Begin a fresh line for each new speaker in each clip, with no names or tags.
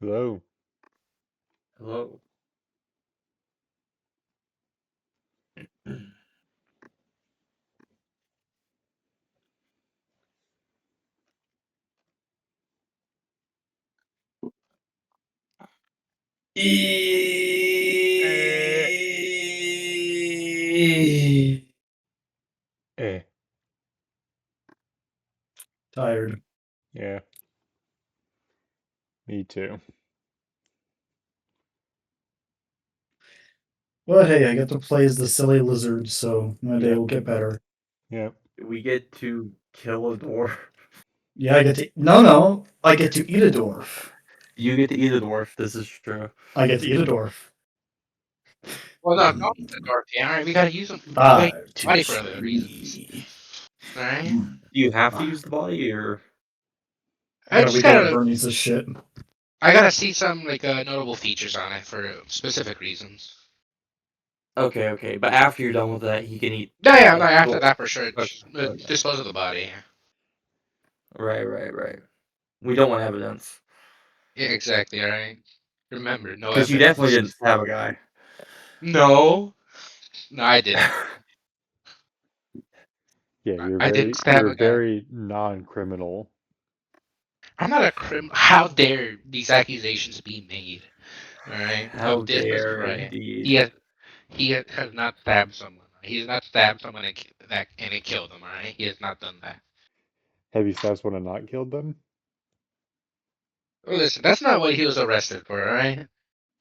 Hello.
Hello.
Eh,
E-
eh,
Tired.
yeah, me too.
But hey, I get to play as the silly lizard, so my day
Yep,
will get better.
yep.
We get to kill a dwarf.
Yeah, I get to. No, I get to eat a dwarf.
You get to eat a dwarf. This is true.
I get to eat a dwarf.
Well, no, don't use the dwarf. Yeah, all right. We gotta use them. We gotta use
Five
the
to
body for other reasons.
three.
All right.
Mm.
Do you have to use the body, or
I
Yeah,
just
we gotta
gotta.
burn these as shit.
I gotta see some like notable features on it for specific reasons.
okay? But after you're done with that, he can eat.
Yeah, no, after
Cool.
that for sure.
Okay, okay.
Dispose of the body.
Right. We don't want evidence
Yeah, exactly. All right. Remember, no
because you definitely
evidence.
didn't stab a guy.
No, no, I didn't.
Yeah, you're
I didn't
very,
stab
you're
a guy.
very non-criminal.
I'm not a crim. How dare these accusations be made? All right.
How
Of this,
dare,
right?
indeed.
He has has not stabbed someone. He has not stabbed someone and it killed them. All right. He has not done that.
Have you stabbed someone and not killed them?
Well, listen, that's not what he was arrested for. All right.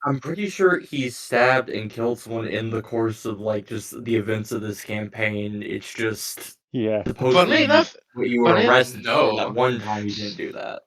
I'm pretty sure he stabbed and killed someone in the course of like just the events of this campaign. It's just
Yeah,
Funnily
supposedly
enough,
what you were
funny enough,
arrested for. That
no.
one time you didn't do that.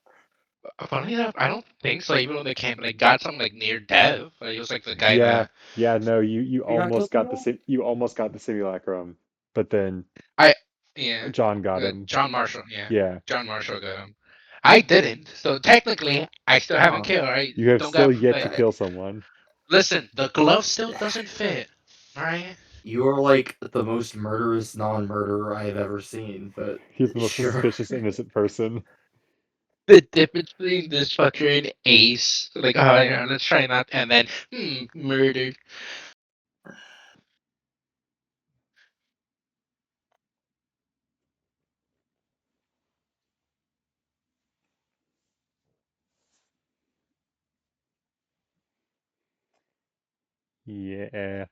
Funny enough, I don't think so. Even when they came, like got something like near death. Like, he was like the guy
yeah,
that
yeah. No, you
You not
almost
guilty at
got the
all?
you almost got the simulacrum, but then
I yeah.
John got him.
John Marshall. Yeah,
Yeah,
John Marshall got him. I didn't. So technically, I still haven't
Oh.
killed. Right?
you have
Don't
still
got.
yet to kill someone.
Listen, the glove still doesn't fit. All right.
You are like the most murderous non-murderer I have ever seen, but
He's the most
sure.
suspicious innocent person.
The difference between this fucker and Ace, like, oh yeah, let's try not, and then murder.
Yeah.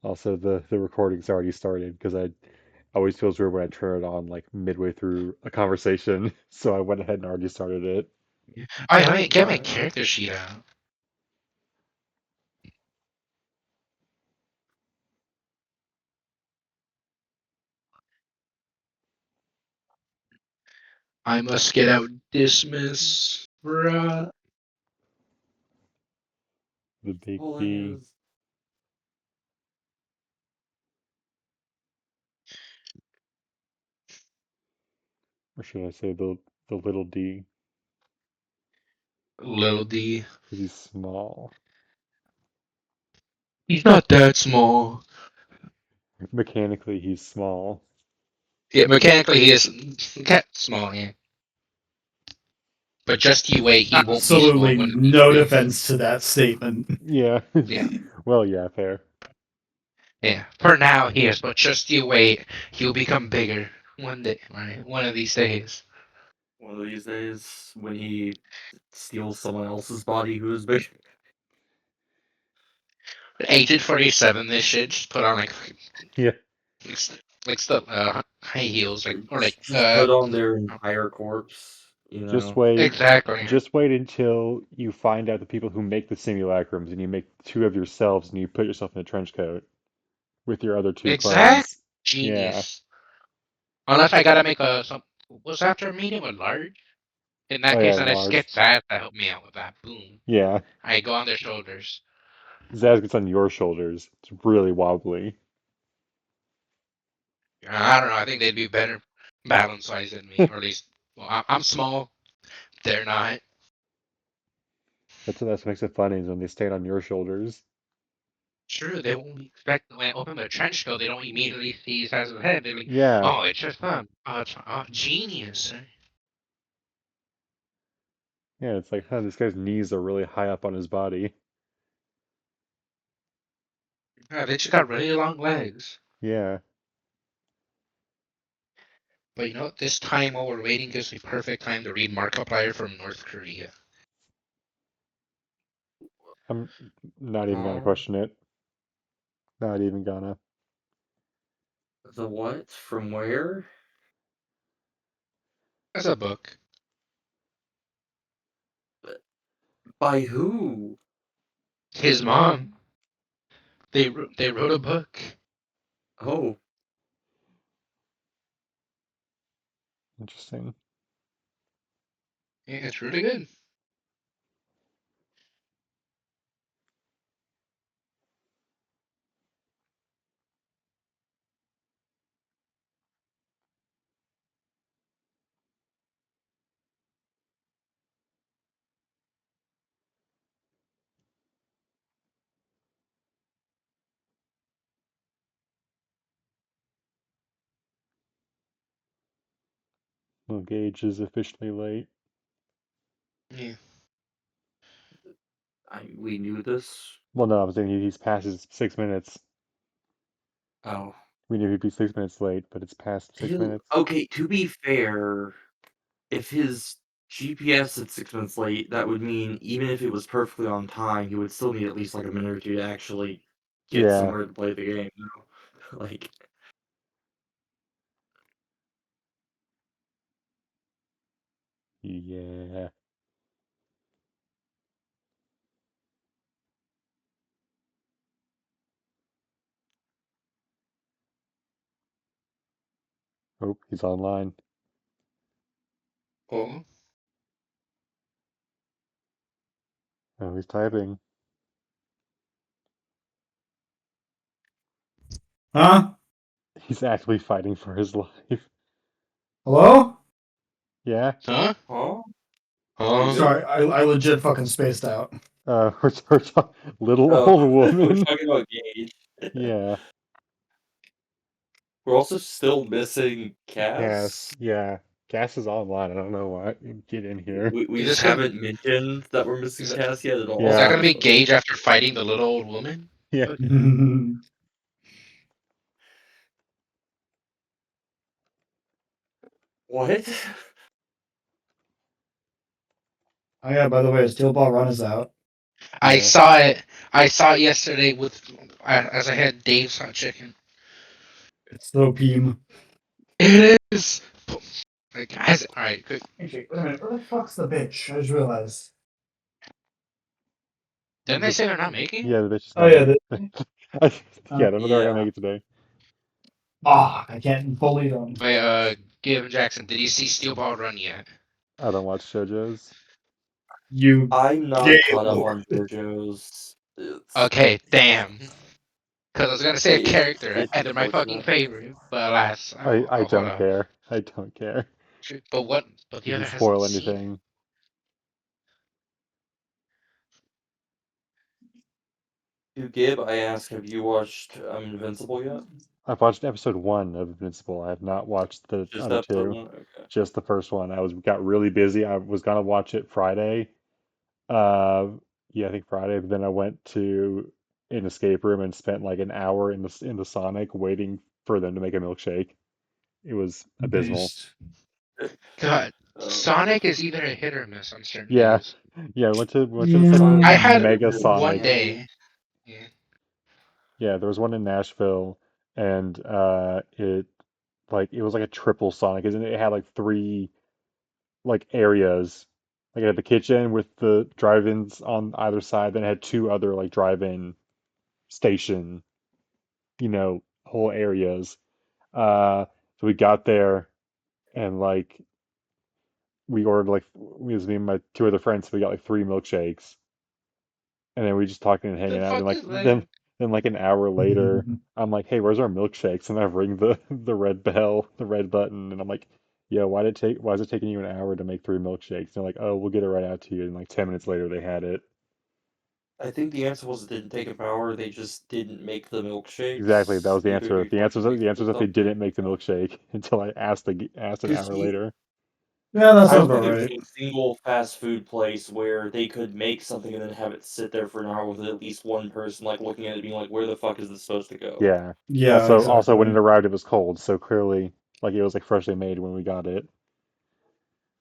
Also, the recording's already started because I always feels weird when I turn it on like midway through a conversation. So I went ahead and already started it.
Oh yeah, let me get my character sheet out. I must get out dismiss, bruh.
The big
Well,
D, or should I say the little D,
Little D.
because he's small.
He's not that small.
Mechanically, he's small.
Yeah, mechanically he is small, yeah. But just you wait, he won't be small
Absolutely
when he's
no
big.
defense to that statement.
Yeah.
Yeah,
Well, yeah, fair.
yeah. For now he is, but just you wait, he'll become bigger one day, right? One of these days.
one of these days when he steals someone else's body who is big.
Agent 47, this shit just put on
Yeah.
like, like stuff, high heels, like or like
Just put on their entire corpse, you
Just
know.
wait.
exactly,
Just wait until you find out the people who make the simulacrums, and you make two of yourselves, and you put yourself in a trench coat with your other two
exact
clones. Yeah.
genius. Unless I gotta make a some was after a medium or large. In
Oh
that
yeah,
case, then I just
large.
get Zaz to help me out with that. Boom.
Yeah.
I go on their shoulders.
Zaz gets on your shoulders. It's really wobbly.
I don't know. I think they'd be better balance wise than me, or at least. Well, I'm small. They're not.
That's what makes it funny is when they stand on your shoulders.
True, they won't expect when I open the trench coat. They don't immediately see Zaz's head. They're like,
Yeah.
"Oh, it's just them. Oh, it's genius."
Yeah, it's like, huh, this guy's knees are really high up on his body.
Yeah, they just got really long legs.
Yeah.
But you know, this time while we're waiting gives me perfect time to read Markiplier from North Korea.
I'm not even gonna
Oh,
question it. Not even gonna.
the what? From where?
That's a book.
By who?
His mom. They wrote a book.
Oh,
Interesting.
Yeah, it's really good.
Well, Gage is officially late.
Yeah.
we knew this.
Well, no, I was saying he's past his 6 minutes.
Oh.
We knew he'd be 6 minutes late, but it's past 6 minutes.
Okay, to be fair, if his GPS said 6 minutes late, that would mean even if it was perfectly on time, he would still need at least like a minute or two to actually get
Yeah.
somewhere to play the game. Like,
Yeah. Oh, he's online.
Oh.
Oh, he's typing.
Huh?
He's actually fighting for his life.
Hello?
Yeah.
Huh?
huh? You
Huh?
good?
Sorry, I legit fucking spaced out.
Little
Oh,
old
we're
woman.
talking about Gage.
Yeah.
We're also still missing
Cass.
Cass.
Yeah. Cass is online. I don't know why. Get in here.
We
Is
just
this gonna
haven't mentioned that we're
is
missing
that,
Cass yet at
is
all.
that
Yeah.
gonna be
So,
Gage after fighting the little old woman?
Yeah.
Okay.
Oh
what?
yeah, by the way, Steel Ball Run is out.
I
Yeah.
saw it. I saw it yesterday with as I had Dave's hot chicken.
It's so peem.
It is. Like, guys, all right, good.
Okay, wait a minute. Where the fuck's the bitch? I just realized.
Didn't they say they're not making it?
Yeah, the bitch is
Oh
not
yeah,
making. Yeah, they're not
Yeah.
gonna make it today.
I can't fully them.
Wait, Gavin Jackson, did you see Steel Ball Run yet?
I don't watch JoJo's.
You
I'm
gay
not caught up
lord.
on JoJo's.
Okay, damn. Because I was gonna say a character
It's
and they're my fucking
unfortunate.
favorite, but alas,
I
I'll hold
don't
on.
care. I don't care.
But what? But the
Doesn't
other hasn't
spoil
seen it.
anything.
To Gib, I ask, have you watched Invincible yet?
I've watched episode one of Invincible. I have not watched the
Just
other
episode
two.
one? Okay.
Just the first one. Got really busy. I was gonna watch it Friday. Uh, yeah, I think Friday. But then I went to an escape room and spent like an hour in the Sonic waiting for them to make a milkshake. It was abysmal.
Beast.
God,
Um,
Sonic is either a hit or miss on certain
Yeah,
days.
yeah. We went to this like
Sonic
I
is
had
mega
really
one
Sonic.
candy.
day. Yeah.
Yeah, there was one in Nashville, and it was like a triple Sonic, isn't it? It had like three like areas. Like it had the kitchen with the drive-ins on either side, then it had two other like drive-in station, whole areas. So we got there and like we ordered like it was me and my two other friends, so we got like three milkshakes. And then we just talking and
The
hanging out.
fuck
Then like
is that?
then like an hour later, I'm like, "Hey, where's our milkshakes?" And I ring the red bell, the red button, and I'm like, "Yo, why is it taking you an hour to make three milkshakes?" And they're like, "Oh, we'll get it right out to you." And like 10 minutes later, they had it.
I think the answer was it didn't take an hour. They just didn't make the
Exactly, that
milkshakes.
was the
They
answer.
maybe forgot to mix
The
it
answer
or
was that they
something.
didn't make the milkshake until I asked an
Because
hour later.
Yeah, that
I
sounds
don't think
about
there's
right.
a single fast food place where they could make something and then have it sit there for an hour with at least one person like looking at it being like, where the fuck is this supposed to go?
Yeah.
Yeah,
Also when it
exactly.
arrived, it was cold, so clearly, like it was like freshly made when we got it.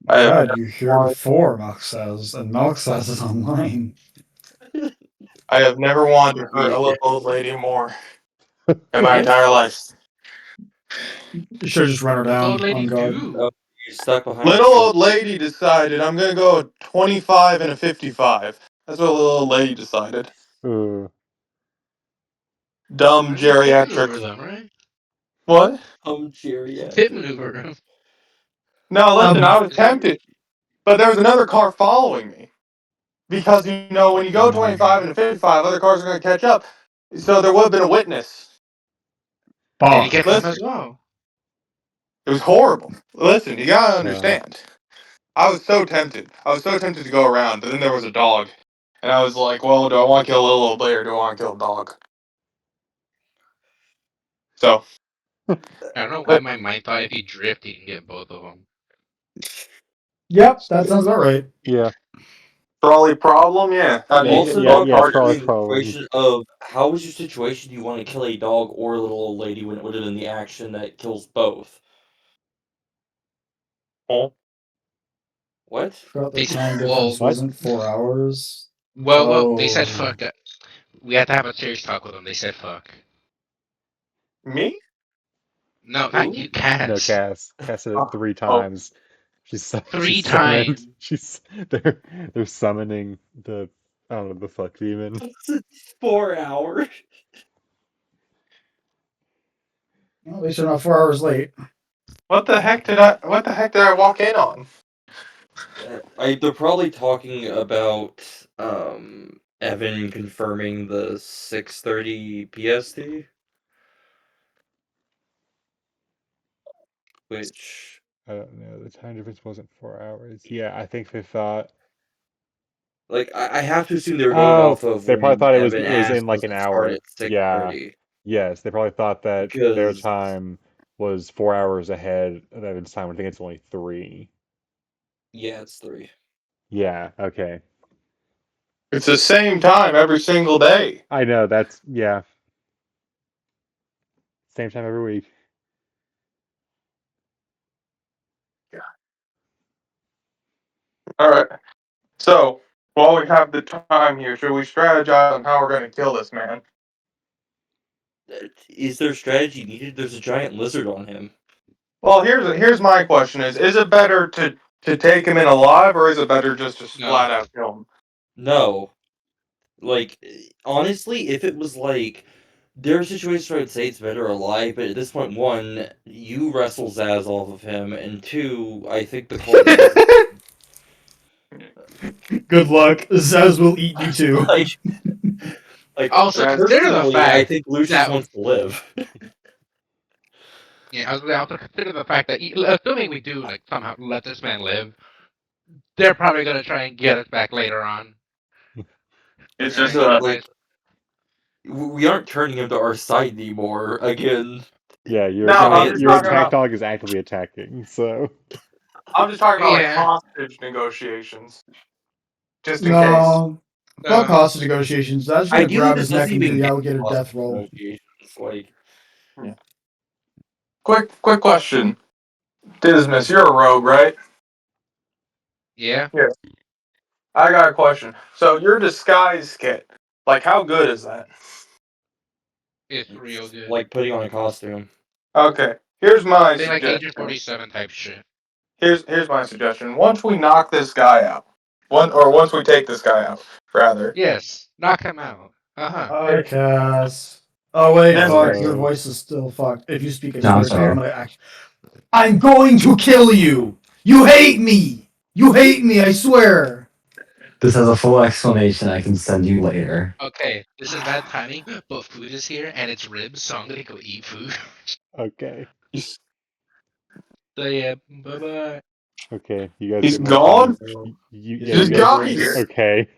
I have
Glad
never
you're here
wanted,
before, Milk says, and Milk says is online.
I have never wanted to hurt a
Yeah.
little old lady more in my entire life.
You should just run her
What old
down on
ladies
guard.
do?
You're stuck behind
Little
a
old lady decided I'm gonna go a 25 and a 55. That's what little old lady decided.
Uh,
Dumb
I mean, pit maneuver
geriatric.
them, right?
What?
Pit
geriatric.
maneuver them.
No, listen, I was
Is that
tempted, but there was another car following me. Because, you know, when you go 25 and a 55, other cars are gonna catch up. So there would have been a witness.
and you
Fuck.
get them as
Listen,
well?
it was horrible. Listen, you gotta
uh,
understand. I was so tempted. I was so tempted to go around, but then there was a dog. And I was like, well, do I want to kill a little old lady or do I want to kill a dog? So,
I don't know why
but
my mind thought if you drift, you can get both of them.
Yep, that sounds about right.
yeah.
trolley problem, yeah. How do
Yeah,
you
yeah,
get
Also,
yeah,
both
dog,
yeah,
put
trolley
me
targets?
in the
problem.
situation of how was your situation? Do you want to kill a dog or a little old lady when it would have been the action that kills both?
Oh.
What?
Forgot the
They said,
time difference
well,
What?
wasn't 4 hours.
they said
Oh.
fuck. We had to have a serious talk with them. They said fuck.
Me?
No, not
Who?
you,
No,
Cass.
Cass said it
Oh,
three
oh,
times. She's
Three
summoned.
times.
They're summoning the I don't know the fuck demon.
It's 4 hours.
Well, at least you're not 4 hours late.
what the heck did I walk in on?
They're probably talking about Evan confirming the 6:30 PST, which
I don't know. The time difference wasn't 4 hours. Yeah, I think they thought.
like I have to assume they were going
Oh,
off of
they probably
when
thought
Evan
it was
asked
in like
does
an
it start
hour.
at
Yeah.
6:30
Yes, they probably thought that their
because
time was 4 hours ahead of Evan's time. I think it's only three.
yeah, it's 3.
Yeah. Okay.
It's the same time every single day.
I know. That's yeah. Same time every week.
All right. So, while we have the time here, should we strategize on how we're going to kill this man?
Is there strategy needed? There's a giant lizard on him.
Well, here's my question: is it better to take him in alive, or is it better just to
No.
flat out kill him?
No, like honestly, if it was like there are situations where I'd say it's better alive, but at this point, one, you wrestle Zaz off of him, and two, I think the cult wants
Good luck. Zaz will eat you too.
like
Also, consider the
personally, I
fact
think Lucius
that
wants to live.
yeah, I was also consider the fact that assuming we do like somehow let this man live, they're probably gonna try and get us back later on.
It's
And
just
you know,
Like we aren't turning him to our side anymore. Again,
Yeah,
no.
the
I'm
man
just
your
talking
attack
about.
dog is actively attacking. So
Like
yeah.
hostage negotiations, just in case.
No. Fuck hostage negotiations. Zaz is gonna
ideally
grab
this
his
doesn't
neck and do
even
the
get
alligator
lost
death roll.
negotiations. Like
Yeah. Quick question, Dismas, you're a rogue, right?
Yeah,
Yeah. I got a question. So your disguise kit, like, how good is that?
it's real
it's
good.
like putting on a costume.
Okay. Here's my
They like Agent
suggestion.
47 type shit.
Here's my suggestion. Once we knock this guy out, once we take this guy out, rather.
Yes, knock him out.
Hi, Cass. Oh wait, fuck.
Dismas.
Your
uh,
voice is still fucked. If you speak, I
No, I'm
swear to God, I'm
sorry.
gonna act. I'm going to kill you. You hate me. You hate me. I swear.
This has a full explanation I can send you later.
Okay, this is bad timing, but food is here and it's ribs, so I'm gonna go eat food.
okay,
So yeah, bye bye.
okay. You guys
He's
get more time.
gone.
He's
Yeah,
gone
you
Just
to get
guys.
his
got
ribs.
here.
Okay,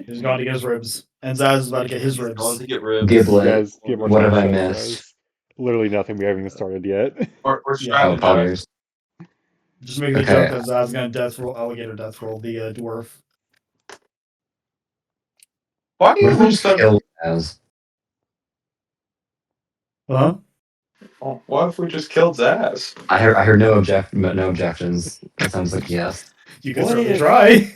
He's gone to get his ribs. And Zaz is about to get his
He's gone
ribs.
to get ribs.
you
Giblet,
guys get more
what
time.
have I
Shut up,
missed?
guys. Literally nothing. We haven't even started yet.
We're
Yeah.
Oh,
strategizing.
poggers.
Just making a joke
Okay,
because I was gonna death roll alligator death roll the dwarf.
Why do
what
you
if we
roll
just
seven?
kill Zaz?
Huh?
What if we just killed Zaz?
I heard no objections. That sounds like yes.
You could
What
certainly
if
try.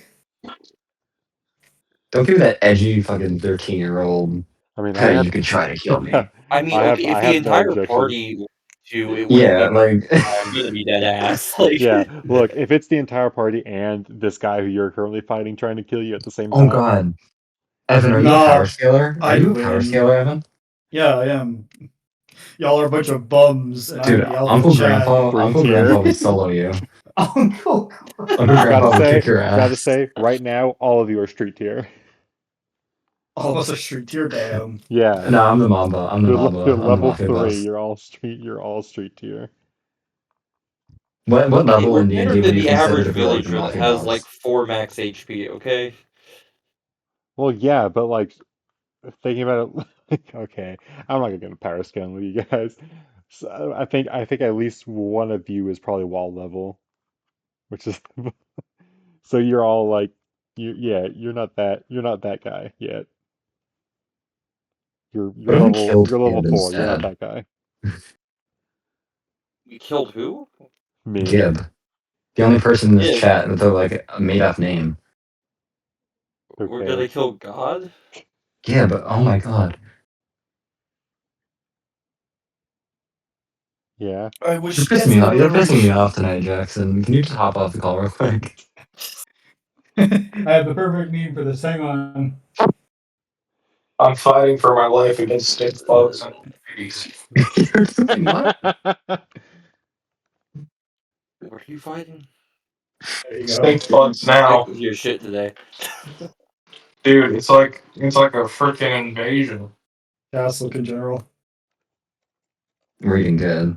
Don't give me that edgy fucking 13-year-old.
I mean,
Hey, you could try to kill me.
I mean, okay, if
I
the
have no
entire
objections.
party wanted to, it wouldn't
Yeah,
mean
like
I'm gonna be dead ass. Like,
Yeah, look, if it's the entire party and this guy who you're currently fighting trying to kill you at the same
oh
time,
god. Evan, are you a power
Nah,
scaler? Are
I'd
you a power
win.
scaler, Evan?
Yeah, I am. Y'all are a bunch of bums, and I'm
Dude,
the alpha Chad.
green
Uncle
tier.
Grandpa would solo you.
Uncle.
Uncle Grandpa would kick your
Gotta
ass.
say, right now, all of you are street tier.
All of us are street tier. Damn.
Yeah,
No, I'm the Mamba. I'm the
you're
Mamba. I'm the
level
Mafia
three.
boss.
You're all street tier.
What
hey,
level
we're
in
better
D&D would
than
you
the
consider
average
to be like the
villager that
Mafia
has like
boss?
4 max HP. Okay.
Well, yeah, but like thinking about it, like, okay, I'm not gonna get a power scan with you guys. So I think at least one of you is probably wall level, which is so you're all like yeah, you're not that guy yet.
What if we killed
You're level
Gib
4. You're not
instead?
that guy.
We killed who?
Me.
Gib. The only person in this
Yeah,
chat with a like a made up name.
we're gonna
Okay.
kill God.
Gib, oh my god.
Yeah.
I wish death were
You're pissing me
memory.
off tonight, Jackson. Can you just hop off the call real quick?
I have the perfect meme for this. Hang on.
I'm fighting for my life against stink bugs and trees.
You're doing what?
What are you fighting?
There you go.
Stink bugs
You're back
now,
with your shit today.
dude. It's like a freaking invasion,
Catholic in general.
Reading good.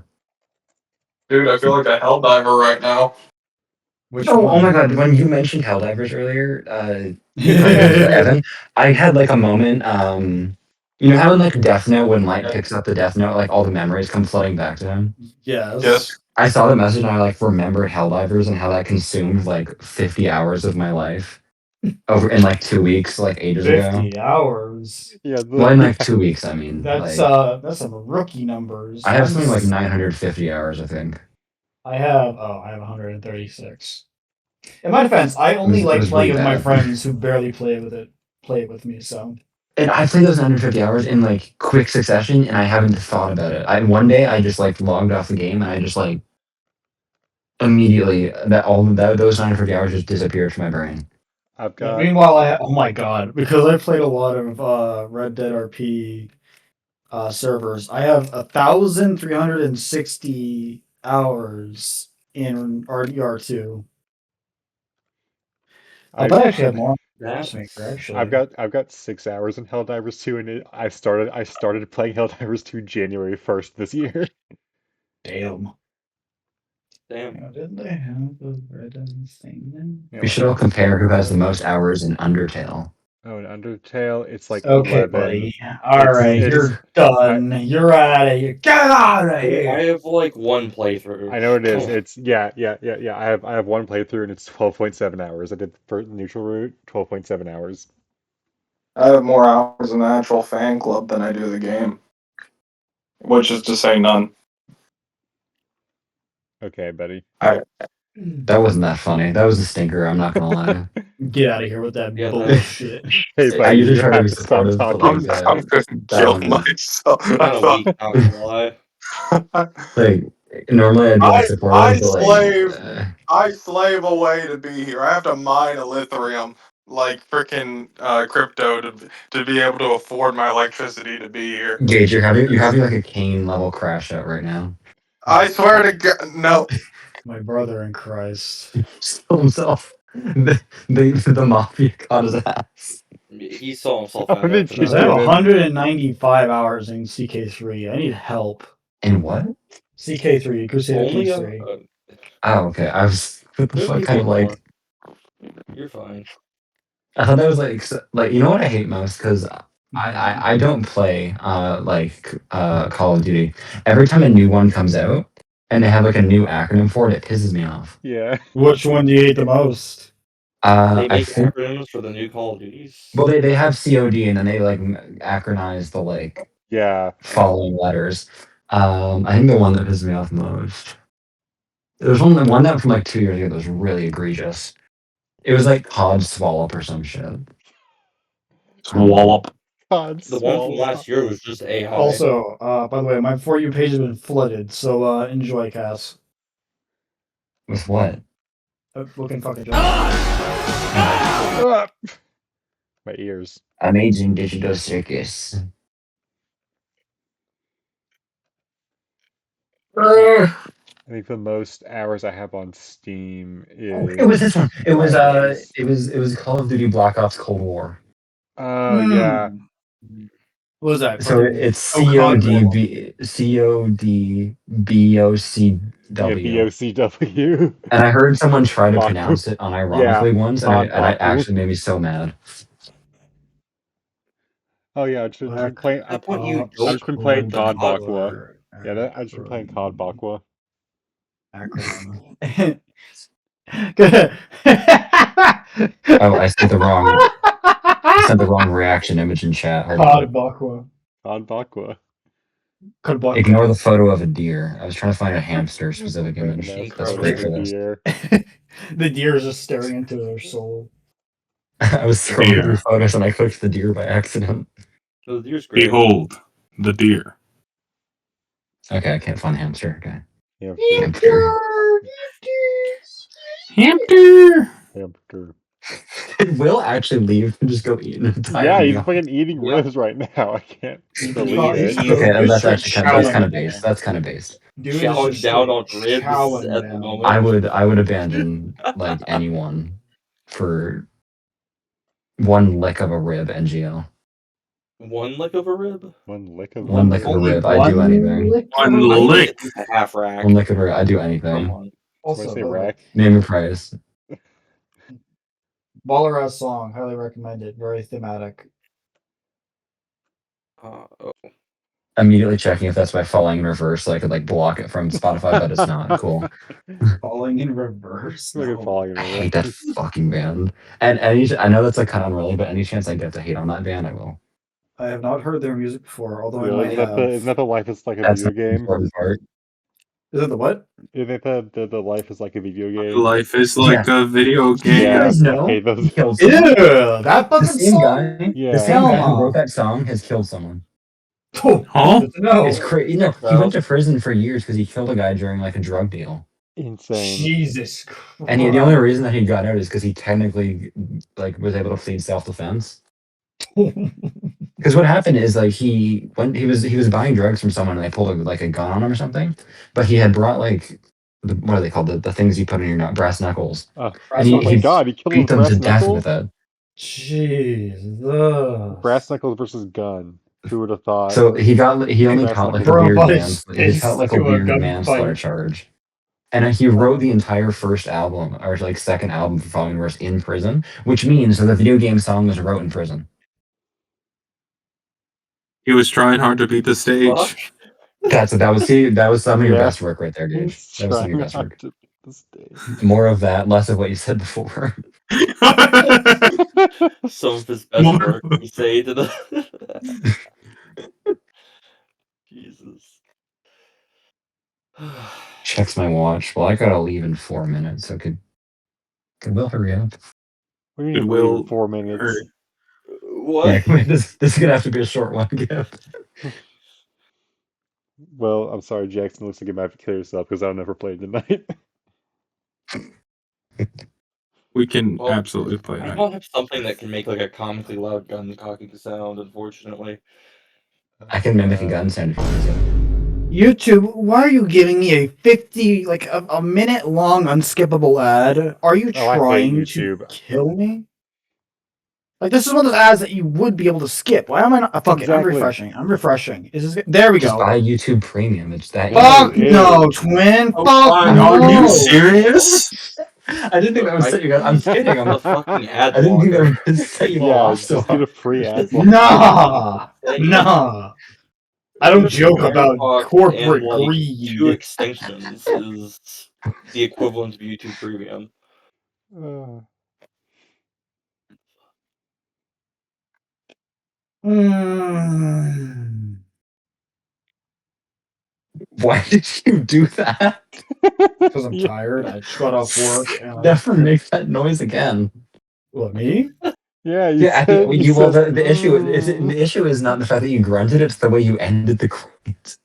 dude. I feel like a helldiver right now.
Which
Oh my
one?
god, when you mentioned Helldivers earlier, Evan, I had like a moment, you know how in like Death Note when Light picks up the Death Note, like all the memories come flooding back to him?
Yes.
Yes.
I saw the message and I like remembered Helldivers and how that consumed like 50 hours of my life over in like 2 weeks, like ages ago.
50 hours.
Yeah,
Well, in like
yeah.
2 weeks, I mean,
That's
like
some rookie numbers.
I have something like 950 hours, I think.
I have 136. In my defense, I only
It
like
was
playing
really
with my
bad.
friends who barely play it with me, so
And I played those 950 hours in like quick succession, and I haven't thought about it. One day I just like logged off the game, and I just like immediately those 950 hours just disappeared from my brain.
I've
yeah,
got
meanwhile oh my god, because I played a lot of Red Dead RP servers, I have 1,360 hours in RDR2. I
I've
might actually have more on
That
Matchmaker, actually.
I've got 6 hours in Helldivers 2 and I started playing Helldivers 2 January 1st this year.
Damn.
damn.
Hang on, didn't they have the red thing then?
We
No.
should all compare who has the most hours in Undertale.
Oh, and Undertale, it's like
Okay,
11.
buddy. Alright,
It's
you're
I
done. You're out of here. Get out of
I
here!
have like one playthrough.
I know it is. It's yeah. I have one playthrough and it's 12.7 hours. I did the neutral route, 12.7 hours.
I have more hours in the actual fan club than I do the game, which is to say none.
Okay, buddy.
I
That wasn't that funny. That was a stinker. I'm not gonna lie.
Get out of here with that
Yeah, that
bullshit.
Hey,
I
buddy,
usually
you
try to
have
be
to stop
supportive, but
talking.
like
I'm gonna
that
kill
one,
myself.
kind of weak. Not gonna lie.
like normally I'd be like
I
supportive, but like
slave I slave away to be here. I have to mine Ethereum like freaking crypto to be able to afford my electricity to be here.
Gage, you're having like a Kane level crash out right now.
I swear to God, no.
My brother in Christ.
Still himself. The mafia caught his ass.
He saw himself
How
out
did
after
you
Guys, I
that.
have
get in?
195 hours in CK3. I need help.
And what?
CK3, Crusader
Only
Kings
a
3.
Oh, okay. I was what the
There's
fuck kind
people
of
more.
like
You're fine.
I thought that was like you know what I hate most because I don't play Call of Duty. Every time a new one comes out, and they have like a new acronym for it. It pisses me off.
Yeah.
Which one do you hate the most?
They
I
make
think
acronyms for the new Call of Duties.
well they have COD and then they like acronize the like
Yeah.
following letters. I think the one that pisses me off most. There's one that from like 2 years ago that was really egregious. It was like Cod Swallop or some shit.
Swallop.
God,
The one from
swallow.
last year was just AI.
Also, by the way, my For You page has been flooded, so enjoy, Cass.
With what?
Looking fucking job.
Ah! My ears.
Amazing Digital Circus.
I think the most hours I have on Steam
It was this one.
is Fridays.
It was Call of Duty Black Ops Cold War.
Oh yeah.
What was that?
So
Fucking
it's
COD.
Yeah,
CODBOCW.
BOCW.
And I heard someone try to
Baku.
pronounce it
Yeah.
unironically once, and
Cod
I
Baku.
actually made me so mad.
Oh yeah, I've just been playing.
At that point, you
I've
don't
just been playing
want the
COD
COD.
Bakwa. Yeah, I've just been playing COD Bakwa.
Acronym.
Oh, I sent the wrong reaction image in chat. Hold on.
COD Bakwa.
COD Bakwa.
COD Bakwa.
Ignore the photo of a deer. I was trying to find a hamster specific
Random
image.
ass
That's
photo
great
of
for
a
this.
deer.
The deer is just staring into their soul.
I was scrolling through
Deer.
photos and I clicked the deer by accident.
The deer's great.
Behold the deer.
Okay, I can't find hamster. Okay.
Hamster.
Hamster.
Hamster.
Did Will actually leave and just go eat an entire
Yeah, he's
meal?
fucking eating
Yeah.
ribs right now. I can't
He's
believe it.
Okay,
Dude's
that's
just
actually that's kind of
chowing,
based.
man.
That's kind of based.
Dude is
Chowing
just
down on
straight
ribs
chowing
at the
down.
moment.
I would abandon like anyone for one lick of a rib. NGL.
One lick of a rib?
One lick of a
One lick of a
rib.
rib. I do anything.
One
I think
lick.
it's a half rack.
One lick of a rib. I do
Come
anything.
on.
Somebody say rack.
Name a price.
Baller ass song, highly recommended. Very thematic.
Oh.
Immediately checking if that's by falling in reverse, so I could like block it from Spotify, but it's not. Cool.
Falling in reverse.
Look at
No.
falling in
I hate that
reverse.
fucking band. And I know that's like kind of unrelated, but any chance I get to hate on that band, I will.
I have not heard their music before, although I
Really?
might have.
Isn't that the life is like a
That's
video
not the
game?
important part.
Is it the what?
Isn't that the life is like a video game?
Life is like a video
Did you
game.
guys
I
know
hate those.
he killed
Ew,
someone?
that
The
fucking
same
song.
guy,
Yeah.
the same guy who
Hell
wrote
no.
that song has killed someone.
Oh,
Huh?
good to know.
It's crazy. No, he went to prison for years because he killed a guy during like a drug deal.
Insane.
Jesus Christ.
And the only reason that he got out is because he technically like was able to plead self-defense. Because what happened is like he was buying drugs from someone and they pulled like a gun on him or something, but he had brought like what are they called the things you put in your brass knuckles,
Oh
and
my
he
god, he killed him
beat
with
them to
brass
death with
knuckles?
it.
Jesus.
Brass knuckles versus gun. Who would have thought?
So he only
Brass
caught like a
knuckles.
weird
Brought his
he caught like a
fist to a
weird manslaughter
gunfight.
charge. And he wrote the entire first album, or like second album for Following Verse in prison, which means that the video game song was wrote in prison.
He was trying hard to beat the
Fuck.
stage.
That was some of your
Yeah.
best work right there, Gage.
He's
That was some of your
trying
best
hard
work.
to beat the stage.
More of that, less of what you said before.
Some of his best work, we say to the. Jesus.
Checks my watch. Well, I gotta leave in 4 minutes, so could Will hurry up?
What do you
It
mean leave in
will
4 minutes?
hurt.
What?
Yeah, this is gonna have to be a short one, Gift.
Well, I'm sorry, Jackson. Looks like you might have to kill yourself because I'll never play tonight.
We can
Well,
absolutely play
I
that.
don't have something that can make like a comically loud gun cocking sound, unfortunately.
I can mimic a gun sound if you want to.
YouTube, why are you giving me a 50, like a minute long unskippable ad? Are you
Oh, I hate
trying to
YouTube.
kill me? Like, this is one of those ads that you would be able to skip. Why am I not? Fuck it, I'm
Exactly.
refreshing. I'm refreshing. Is this, there we
Just
go.
buy YouTube Premium. It's that
Fuck
easy.
no,
Ew.
twin.
Oh,
Fuck
fine.
no.
Are you serious?
I didn't think that would set you guys. I'm kidding.
The fucking ad
I didn't think that
blocker.
would set you all
Yeah,
off so
just get a
hard.
free ad block.
Nah. Nah. I don't
Christopher
joke about
Hancock and
corporate
like 2
greed.
extensions is the equivalent of YouTube Premium.
Uh,
Mm. Why did you do that?
Because I'm
yeah.
tired. I just got off work and
Never make that noise again.
what, me?
Yeah, you
Yeah, at the
said you
you well
said
the issue is the issue is not the fact that you grunted, it's the way you ended the grunt.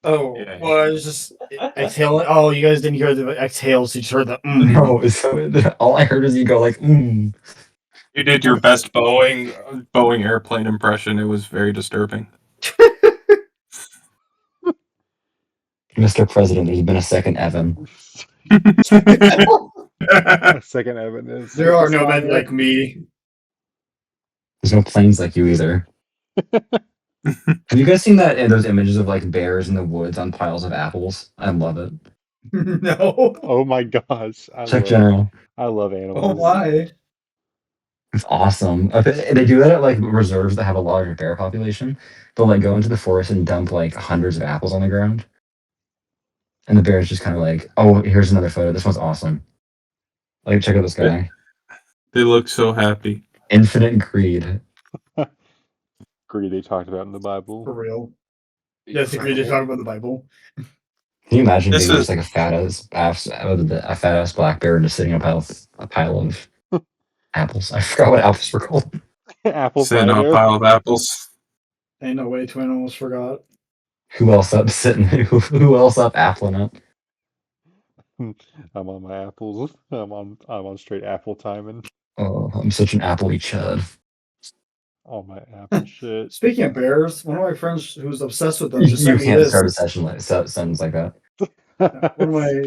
Oh,
Yeah.
well, I was just exhaling. Oh, you guys didn't hear the exhale, so you just heard the
No, so all I heard is you go like
You did your best Boeing airplane impression. It was very disturbing.
Mr. President, there's been a second Evan.
a second Evan is
There
with the
are no men
smile.
like me.
There's no planes like you either. Have you guys seen that those images of like bears in the woods on piles of apples? I love it.
No.
Oh my gosh,
Check General.
I love
Oh
animals.
my.
It's awesome. They do that at like reserves that have a larger bear population. They'll like go into the forest and dump like hundreds of apples on the ground. And the bear's just kind of like, oh, here's another photo. This one's awesome. Like, check out this
They
guy.
they look so happy.
Infinite greed.
Greed they talked about in the Bible.
For real. Yes, agree to talk about the Bible.
Can you imagine
This
being
is
just like a fat ass black bear just sitting on a pile of apples? I forgot what apples were called.
Apple
sitting on a
cider.
pile of apples.
Ain't no way, twin. Almost forgot.
Who else up sitting? Who else up appling it?
I'm on my apples. I'm on straight apple timing.
Oh, I'm such an appley chud.
All my apple shit.
Speaking of bears, one of my friends who's obsessed with them just
You
sent me
can't
this.
start a session like sentence like that.
One of my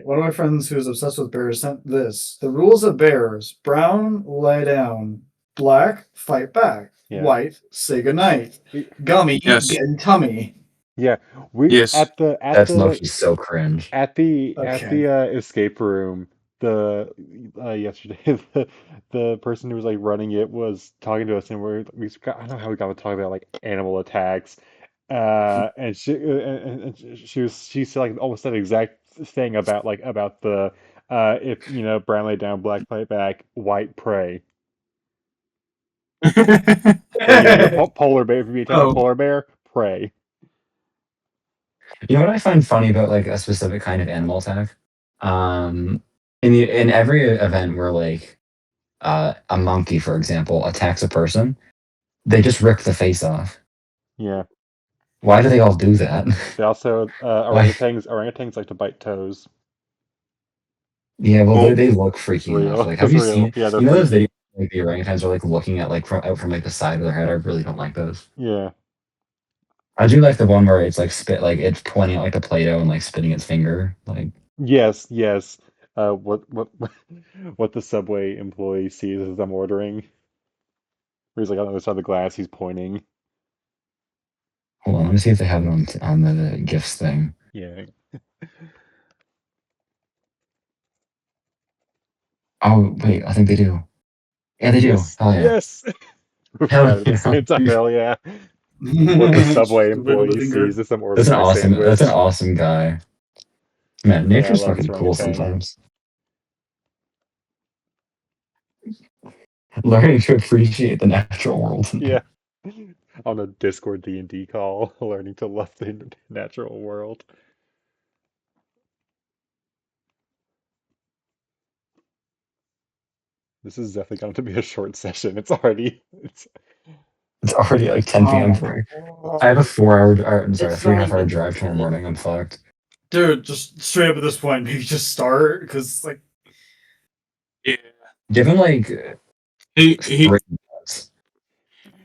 one of my friends who's obsessed with bears sent this. The rules of bears: brown, lie down; black, fight back;
Yeah.
white, say goodnight;
We,
gummy,
Yes.
get in tummy.
yeah. We
Yes.
That's Loki so cringe.
at
Okay.
the escape room, the yesterday the person who was like running it was talking to us, and I don't know how we got to talk about like animal attacks, and she said like almost that exact thing about the if brown lay down, black fight back, white pray. So you're polar bear. If you attack a
Oh,
polar bear, pray.
You know what I find funny about like a specific kind of animal attack? Um, in every event where like a monkey, for example, attacks a person, they just rip the face off.
Yeah.
Why do they all do that?
They also
Why?
orangutans like to bite toes.
Yeah, well,
well,
they look
It's
freaky enough.
real.
Like, have
It's
you
real.
seen?
Yeah, they're
You know those
freaky.
videos like the orangutans are like looking at like from out from like the side of their head. I really don't like those.
Yeah.
I do like the one where it's like spit, like it's pointing at like the Play-Doh and like spitting its finger. Like,
Yes, yes. What what the subway employee sees as I'm ordering. Where he's like on the other side of the glass, he's pointing.
hold on, let me see if they have it on the gifts thing.
Yeah.
Oh wait, I think they do. Yeah, they do.
Yes,
Hell yeah.
yes. We
Hell
forgot it at the
yeah.
same time. Hell yeah. What the subway
The wiggle the
employee
finger.
sees as I'm
That's
ordering
an
my
awesome. That's an
sandwich.
awesome guy. Man,
Yeah, I
nature's
love this
fucking cool
orangutan.
sometimes. Learning to appreciate the natural world.
Yeah. On a Discord D&D call, learning to love the natural world. This is definitely going to be a short session. It's
It's already like 10 p.m. for me. I have a 4 hour, or, I'm sorry, a
It's
three and a
not
half hour
even
drive tomorrow morning. I'm fucked.
Dude, just straight up at this point, maybe just start because like
yeah.
Given like
He
3 minutes.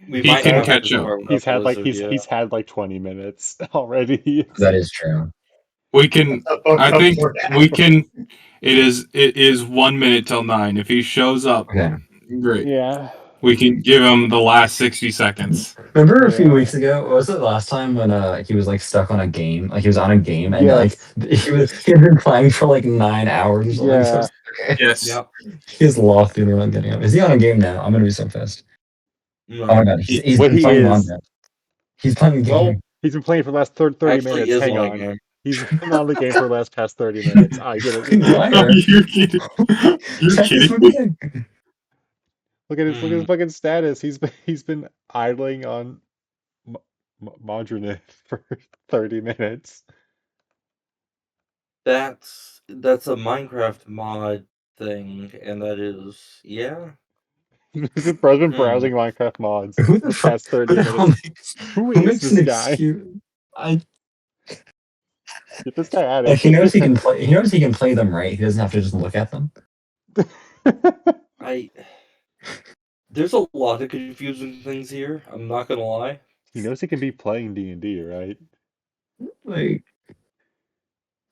we
he
might
can
not have
catch
to
up.
start with episode yet.
he's had like 20 minutes already.
That is true.
We can.
a fucked
I
up
think
for
we can. It is 1 minute till 9. If he shows up,
Okay.
great.
Yeah.
We can give him the last 60 seconds.
Remember a few
Yeah.
weeks ago? What was it last time when he was like stuck on a game? Like he was on a game and like
Yes.
he had been playing for like 9 hours or something. So
Yeah.
okay.
Yes.
Yep.
He's locked in on getting up. Is he on a game now? I'm gonna be so pissed. Oh my
No.
god,
He,
he's
What
been
he
playing on
is
that. He's playing the
Well,
game.
He's been playing for the last 30
actually
minutes.
is
Hang
lying
on.
there.
He's been on the game for the last past 30 minutes. I get it.
Fucking liar.
You're kidding. You're
Check his
kidding.
fucking thing.
Look at his
Hmm.
fucking status. He's been idling on Modernith for 30 minutes.
That's a Minecraft mod thing, and that is
This bro's been
Hmm.
browsing Minecraft mods
Who
for
the
the
fuck?
past
Who
30
the hell
minutes.
makes?
Who
Who
is
makes an
this guy?
excuse? I
Get this guy out of
like he knows he
here.
can play. He knows he can play them right. He doesn't have to just look at them.
I there's a lot of confusing things here. I'm not gonna lie.
He knows he can be playing D&D, right?
Like,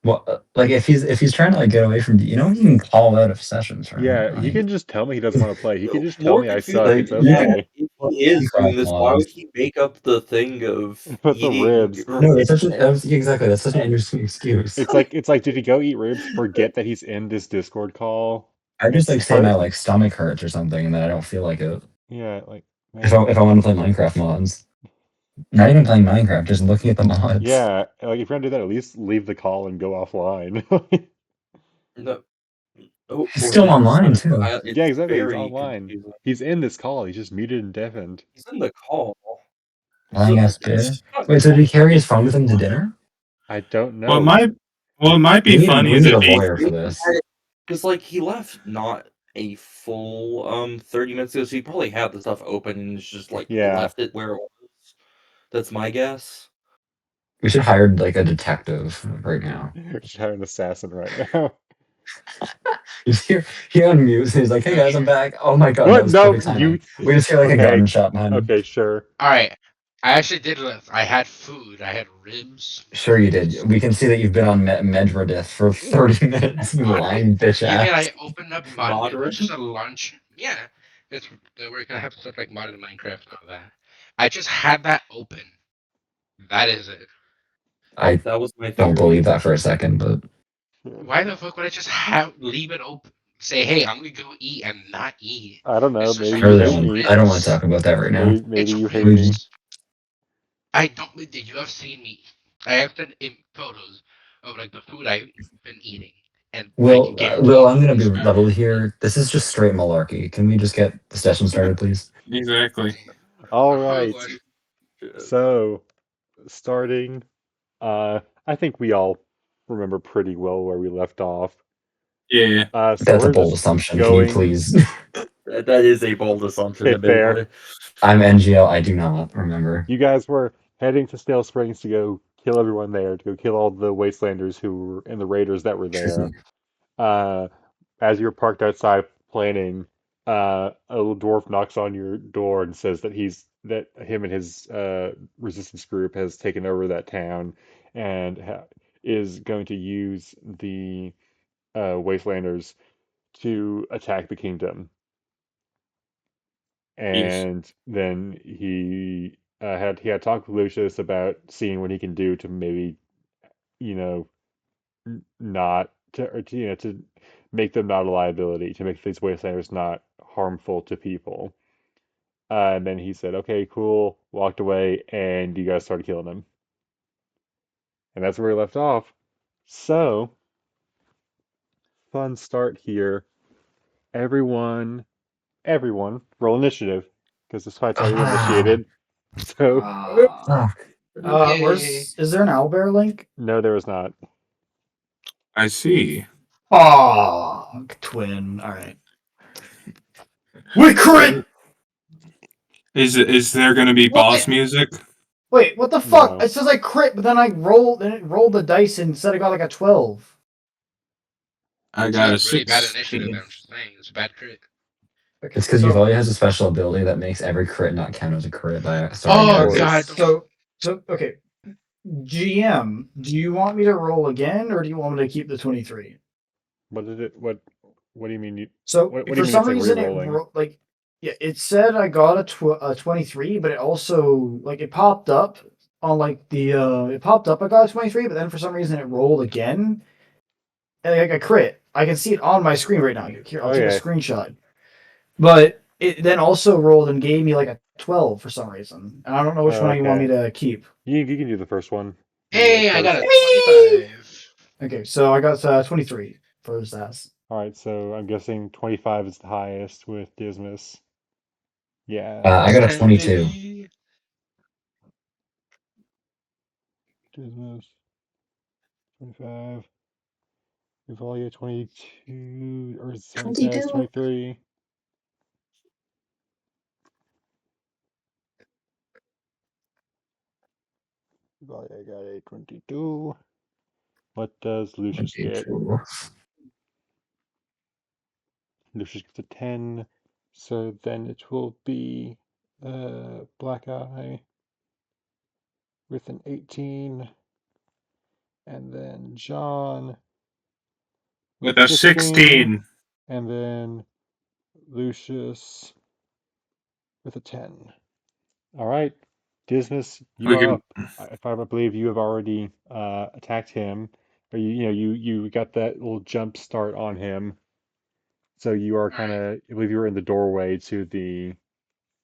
well, like if he's trying to like get away from, he can call out of sessions, right?
Yeah, he
Like,
can just tell me he doesn't want to play. He can just tell
More
me I
confusing
suck.
like
It's
than
you can
that,
okay.
if he is doing
Minecraft
this, why would
mods.
he make up the thing of
With the
eating
ribs.
No, it's such an exactly. That's such an interesting excuse.
It's like, did he go eat ribs, forget that he's in this Discord call,
I
and
just like say my
start?
like stomach hurts or something, and then I don't feel like it.
Yeah, like,
If I
man.
want to play Minecraft mods, not even playing Minecraft, just looking at the mods.
Yeah, like if you're gonna do that, at least leave the call and go offline.
no, or
He's still
just
online
shut it.
too.
Yeah,
It's
exactly. He's
very
online.
confusing.
He's in this call. He's just muted and deafened.
He's in the call.
Lying
So
ass
it's
bitch.
not
Wait, so did he carry his phone with him to
What
dinner?
I don't
what
know.
might what might
We
be
need
funny
we
is
need a
if he
lawyer for this.
because like he left not a full 30 minutes ago, so he probably had the stuff open and just like
Yeah,
left it where it was. That's my guess.
We should hire like a detective right now.
we should hire an assassin right now.
He's here. He unmutes. And he's like, "Hey guys, I'm back. Oh my god, that
What?
was
No,
perfect
you.
timing." We just hear like a
Okay,
gunshot behind him.
okay, sure.
All right. I actually did live. I had food. I had ribs.
Sure, you did. We can see that you've been on Medvedith for 30 minutes. You
Moderate.
lying bitch
Even
ass.
I opened up mod,
Moderate.
which is a lunch. Yeah, it's we're gonna have stuff like modded Minecraft and all that. I just had that open. That is it.
I
That was my
don't
theory.
believe that for a second, but
Why the fuck would I just have leave it open? Say, hey, I'm gonna go eat and not eat.
I don't know.
It's just
Maybe
like
you
really
hate
don't.
me.
I don't want to
ribs.
talk about that right now.
Maybe
It's
you hate
We
me.
ribs. I don't. Did you have seen me? I have sent in photos of like the food I've been eating, and I can guarantee
Will,
you
I'm gonna be
it's not
level
ribs.
here. This is just straight malarkey. Can we just get the session started, please?
exactly.
All
Oh
right.
gosh.
So, starting, I think we all remember pretty well where we left off.
Yeah.
So
That's a
we're
bold
just
assumption. Can you
going.
please?
That is a bold assumption,
Okay, fair.
admittedly.
I'm NGL. I do not remember.
You guys were heading to Stale Springs to go kill everyone there, to go kill all the Wastelanders who were and the raiders that were there. Uh, as you're parked outside planning, a little dwarf knocks on your door and says that him and his resistance group has taken over that town and is going to use the Wastelanders to attack the kingdom.
Yes.
And then he had talked with Lucius about seeing what he can do to maybe you know not to or to, to make them not a liability, to make these wastelanders not harmful to people. And then he said, "Okay, cool," walked away, and you guys started killing him, and that's where we left off. So, fun start here. Everyone, roll initiative because this fight's already been
Ah,
initiated. So,
fuck.
Yay.
Is there an owlbear link?
no, there is not.
I see.
Oh, twin. All right. We crit.
Is there going to be
What?
boss music?
Wait, what the fuck?
No.
It says I crit, but then I rolled and it rolled the dice and said I got like a 12.
I
It's
got a
a really bad initiative.
16.
I'm just saying, it's a bad crit.
Okay,
It's because
so
Uvalia has a special ability that makes every crit not count as a crit by starting
Of
Oh
dice.
okay,
god.
course.
so okay. GM, do you want me to roll again or do you want me to keep the 23?
What did it? What do you mean?
So
What do you
for
mean?
some
It's like
reason
re-rolling?
like yeah, it said I got a 23, but it also like it popped up on like the it popped up I got a 23, but then for some reason it rolled again and like a crit. I can see it on my screen right now. Here, I'll take a
Okay.
screenshot. But it then also rolled and gave me like a 12 for some reason. And I don't know which one you want me
Okay.
to keep.
You can do the first one. You can go
Hey, I got
first.
a 25.
Okay, so I got 23 for Zaz.
All right, so I'm guessing 25 is the highest with Dismas. Yeah,
I got a 22.
Hey.
Dismas 25. Evalia 22, or Zaz
22.
23. Evalia got a 22. What does Lucius get?
22.
Lucius gets a 10. So then it will be Black Eye with an 18. And then John with
With
a
a
16.
16.
And then Lucius with a 10. All right, Dismas, you
We
are
can.
up. If I believe you have already attacked him, or you got that little jump start on him. So you are kind
Alright.
of, I believe you were in the doorway to the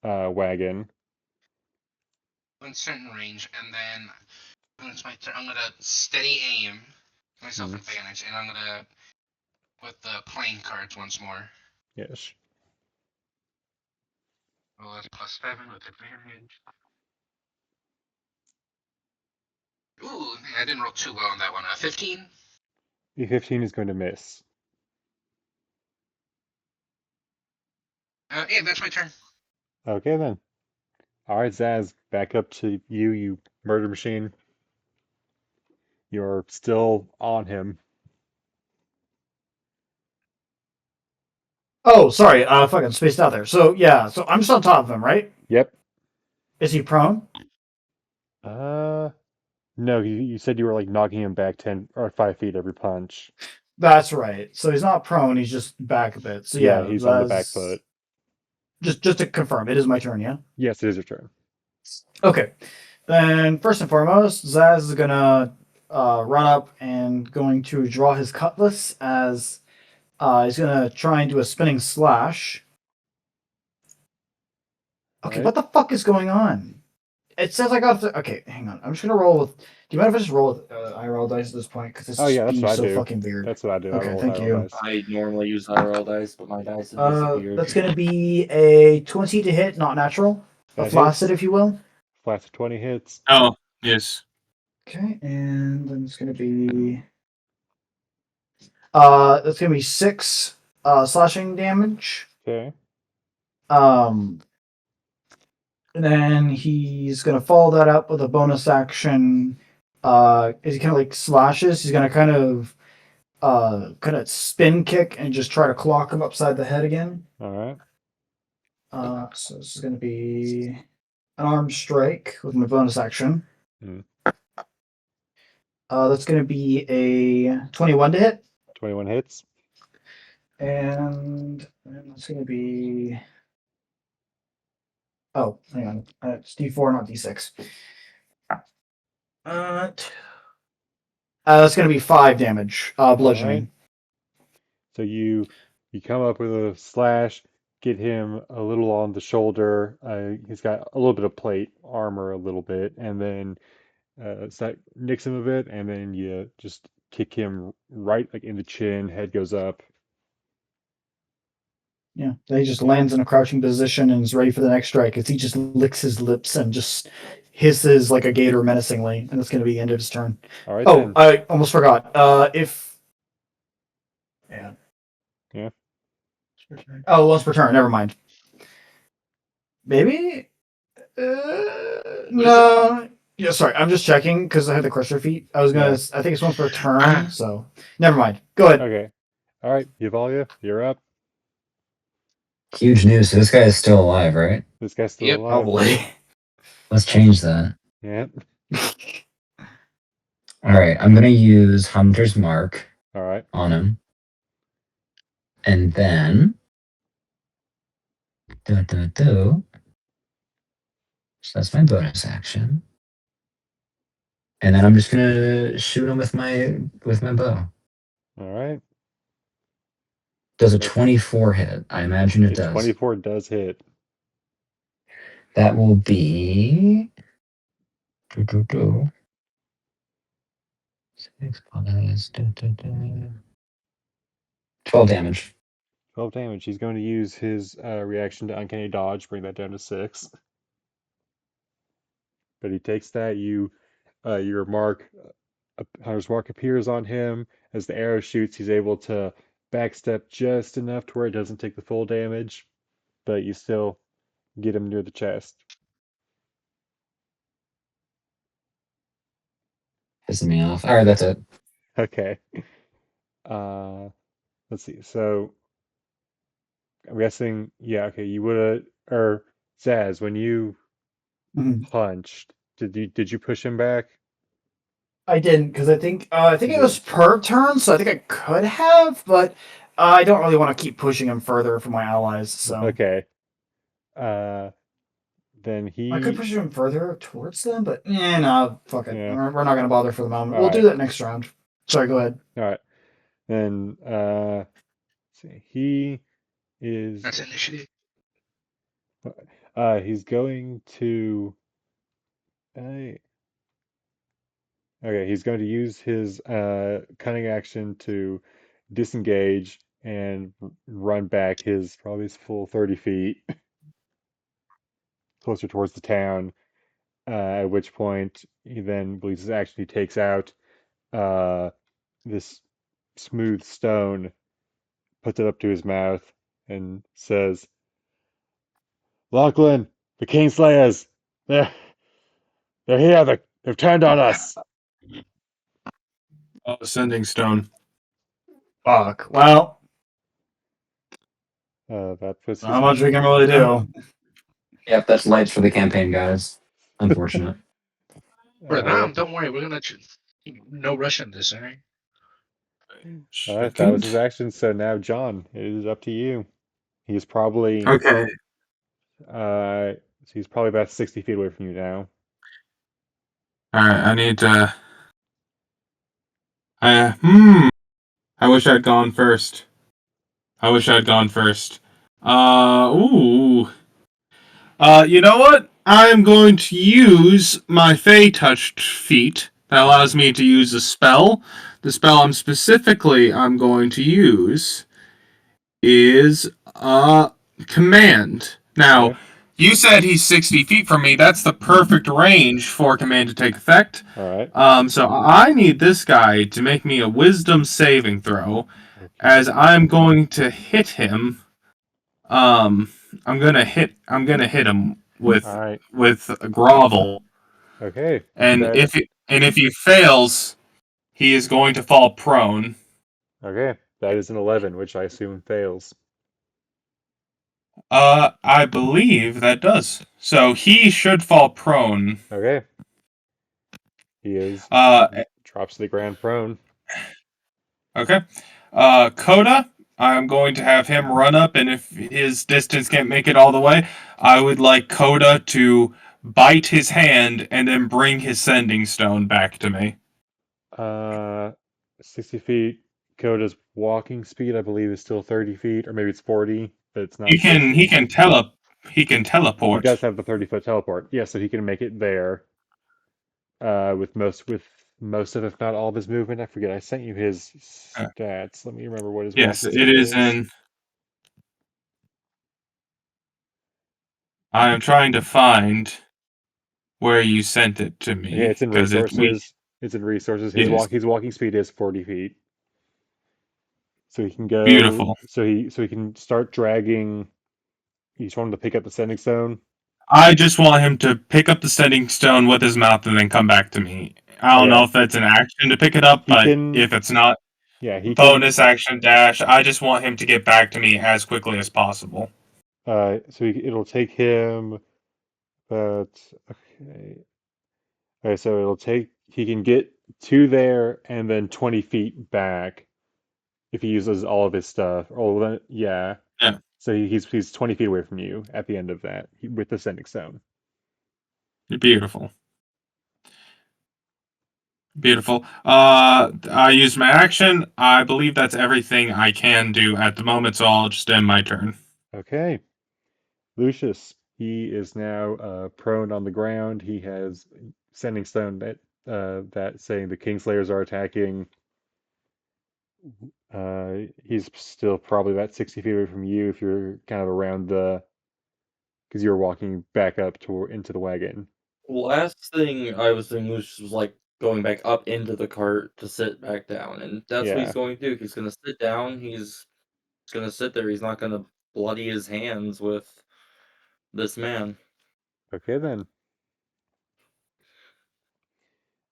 wagon.
In certain range, and then when it's my turn, I'm gonna steady aim, give myself
Hmm.
advantage, and I'm gonna with the playing cards once more.
Yes.
Oh, that's +7 with advantage. Ooh, I didn't roll too well on that one. 15.
The 15 is going to miss.
Yeah, that's my turn.
Okay then. All right, Zaz, back up to you, you murder machine. You're still on him.
Oh, sorry, fucking spaced out there. So yeah, so I'm just on top of him, right?
Yep.
Is he prone?
Uh, no, you said you were like knocking him back 10 or 5 feet every punch.
That's right. So he's not prone, he's just back a bit. So
Yeah,
yeah,
he's on the back
that's
foot.
just to confirm, it is my turn, yeah?
Yes, it is your turn.
Okay. Then first and foremost, Zaz is gonna run up and going to draw his cutlass as he's gonna try and do a spinning slash.
All
Okay,
right.
what the fuck is going on? It says I got. Okay, hang on. I'm just gonna roll with. Do you mind if I just roll with IRL dice at this point? Because it's
Oh yeah,
just
that's
being
what I
so
do.
fucking weird.
That's what I do. I
Okay,
roll with
thank
IRL
you.
dice.
I normally use IRL dice, but my dice have disappeared.
That's gonna be a 20 to hit, not natural, a
That
flaccid,
hits.
if you will.
Flats of 20 hits.
Oh, yes.
Okay, and then it's gonna be that's gonna be 6 slashing damage.
Okay.
Um, and then he's gonna follow that up with a bonus action. As he kind of like slashes, he's gonna kind of spin kick and just try to clock him upside the head again.
All right.
So this is gonna be an arm strike with my bonus action.
Mm.
That's gonna be a 21 to hit,
21 hits.
and that's gonna be. Oh, hang on. It's D4, not D6. That's going to be 5 damage,
All right.
bludgeoning.
So you come up with a slash, get him a little on the shoulder. He's got a little bit of plate armor, a little bit, and then so that nicks him a bit, and then you just kick him right like in the chin. Head goes up.
Yeah, he just lands in a crouching position and is ready for the next strike. As he just licks his lips and just hisses like a gator menacingly, and that's going to be the end of his turn.
All right
Oh,
then.
I almost forgot. If yeah,
Yeah.
oh, once per turn. Never mind. Maybe.
What is it?
No. Yeah, sorry. I'm just checking because I had the crusher feet. I was gonna.
Yeah.
I think it's once per turn.
Ah,
So never mind. Go ahead.
Okay. All right, Yavalia, you're up.
Huge news. So this guy is still alive, right?
This guy's still
yep.
alive.
Probably.
Let's change that.
Yeah.
All right, I'm gonna use Hunter's Mark
All right.
on him, and then do. So that's my bonus action, and then I'm just gonna shoot him with my bow.
All right.
Does a
That's
24 hit? I imagine it
a
does.
24 does hit.
That will be 6 plus 12 damage.
12 damage. He's going to use his reaction to Uncanny Dodge, bring that down to 6. But he takes that. Your mark, Hunter's mark appears on him. As the arrow shoots, he's able to backstep just enough to where it doesn't take the full damage, but you still get him near the chest.
Pissing me off. All right, that's it.
Okay. Uh, let's see. So I'm guessing, yeah, okay, you would have, or Zaz, when you
Mhm.
punched, did you push him back?
I didn't because I think
You
it was
didn't.
per turn, so I think I could have, but I don't really want to keep pushing him further for my allies. So
Okay. Uh, then
I could
he,
push him further towards them, but no, fuck it.
yeah.
We're not gonna bother for the moment.
All
We'll do
right.
that next round. Sorry, go ahead.
All right. Then let's see. He is
That's initiative.
he's going to okay, he's going to use his cunning action to disengage and run back his probably his full 30 feet closer towards the town. At which point he then believes his action he takes out uh this smooth stone, puts it up to his mouth, and says, Lachlan, the Kingslayers, they're here, they've turned on us.
Sending stone.
Fuck. Well,
That puts his
not much we can really do.
Yep, that's lights for the campaign, guys. Unfortunate.
For
uh,
them, don't worry. We're gonna no rush on this, alright?
that was his
Second.
action. So now, John, it is up to you. He's probably
Okay.
uh, he's probably about 60 feet away from you now.
All right. I need to. I wish I'd gone first. I wish I'd gone first. Ooh. You know what? I'm going to use my Fey touched feat. That allows me to use a spell. The spell I'm going to use is command. Now,
Okay,
you said he's 60 feet from me. That's the perfect range for command to take effect.
all right.
So I need this guy to make me a wisdom saving throw, as
Okay,
I'm going to hit him. Um, I'm gonna hit him
all right.
with a grovel,
Okay,
and
that
if he fails, he is going to fall prone.
okay. That is an 11, which I assume fails.
I believe that does. So he should fall prone.
Okay,
Uh,
he drops to the ground prone.
okay. Coda, I'm going to have him run up, and if his distance can't make it all the way, I would like Coda to bite his hand and then bring his sending stone back to me.
Uh, 60 feet. Coda's walking speed, I believe, is still 30 feet, or maybe it's 40, but it's not 60.
He can
He does
teleport.
have the 30-foot teleport. Yeah, so he can make it there. With most of, if not all of his movement. I forget. I sent you his
Uh,
stats. Let me remember what his
yes,
walking
it
speed
is
is.
in. I am trying to find where you sent it to
Okay,
me
it's in
because
resources. It's in resources.
yes,
His walking speed is 40 feet. So he can go.
beautiful.
So he can start dragging each one to pick up the sending stone.
I just want him to pick up the sending stone with his mouth and then come back to me. I don't know
Okay,
if that's an action to pick it up,
he
but
can.
if it's not,
Yeah, he can.
bonus action dash. I just want him to get back to me as quickly as possible.
It'll take him. But okay. Okay, so it'll take. He can get to there and then 20 feet back if he uses all of his stuff. Oh, then, yeah.
Yeah,
So he's 20 feet away from you at the end of that with the sending stone.
beautiful. Beautiful. I used my action. I believe that's everything I can do at the moment, so I'll just end my turn.
Okay, Lucius. He is now prone on the ground. He has sending stone that saying the Kingslayers are attacking. He's still probably about 60 feet away from you if you're kind of around the because you're walking back up to into the wagon.
Last thing I was doing was like going back up into the cart to sit back down, and that's what he's
Yeah.
going to do. He's gonna sit down. He's gonna sit there. He's not gonna bloody his hands with this man.
Okay then.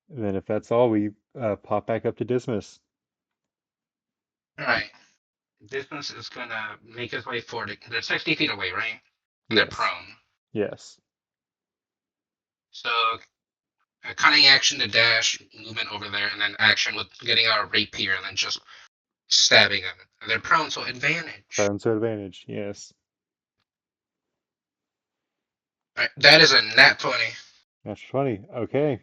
And then if that's all, we pop back up to Dismas.
All right. Distance is gonna make his way forward. They're 60 feet away, right? And they're
Yes.
prone.
Yes.
So a cunning action to dash, movement over there, and then action with getting out a rapier and then just stabbing them. They're prone, so advantage.
Prone to advantage. Yes.
All right, that is a nat 20.
Natural 20. Okay.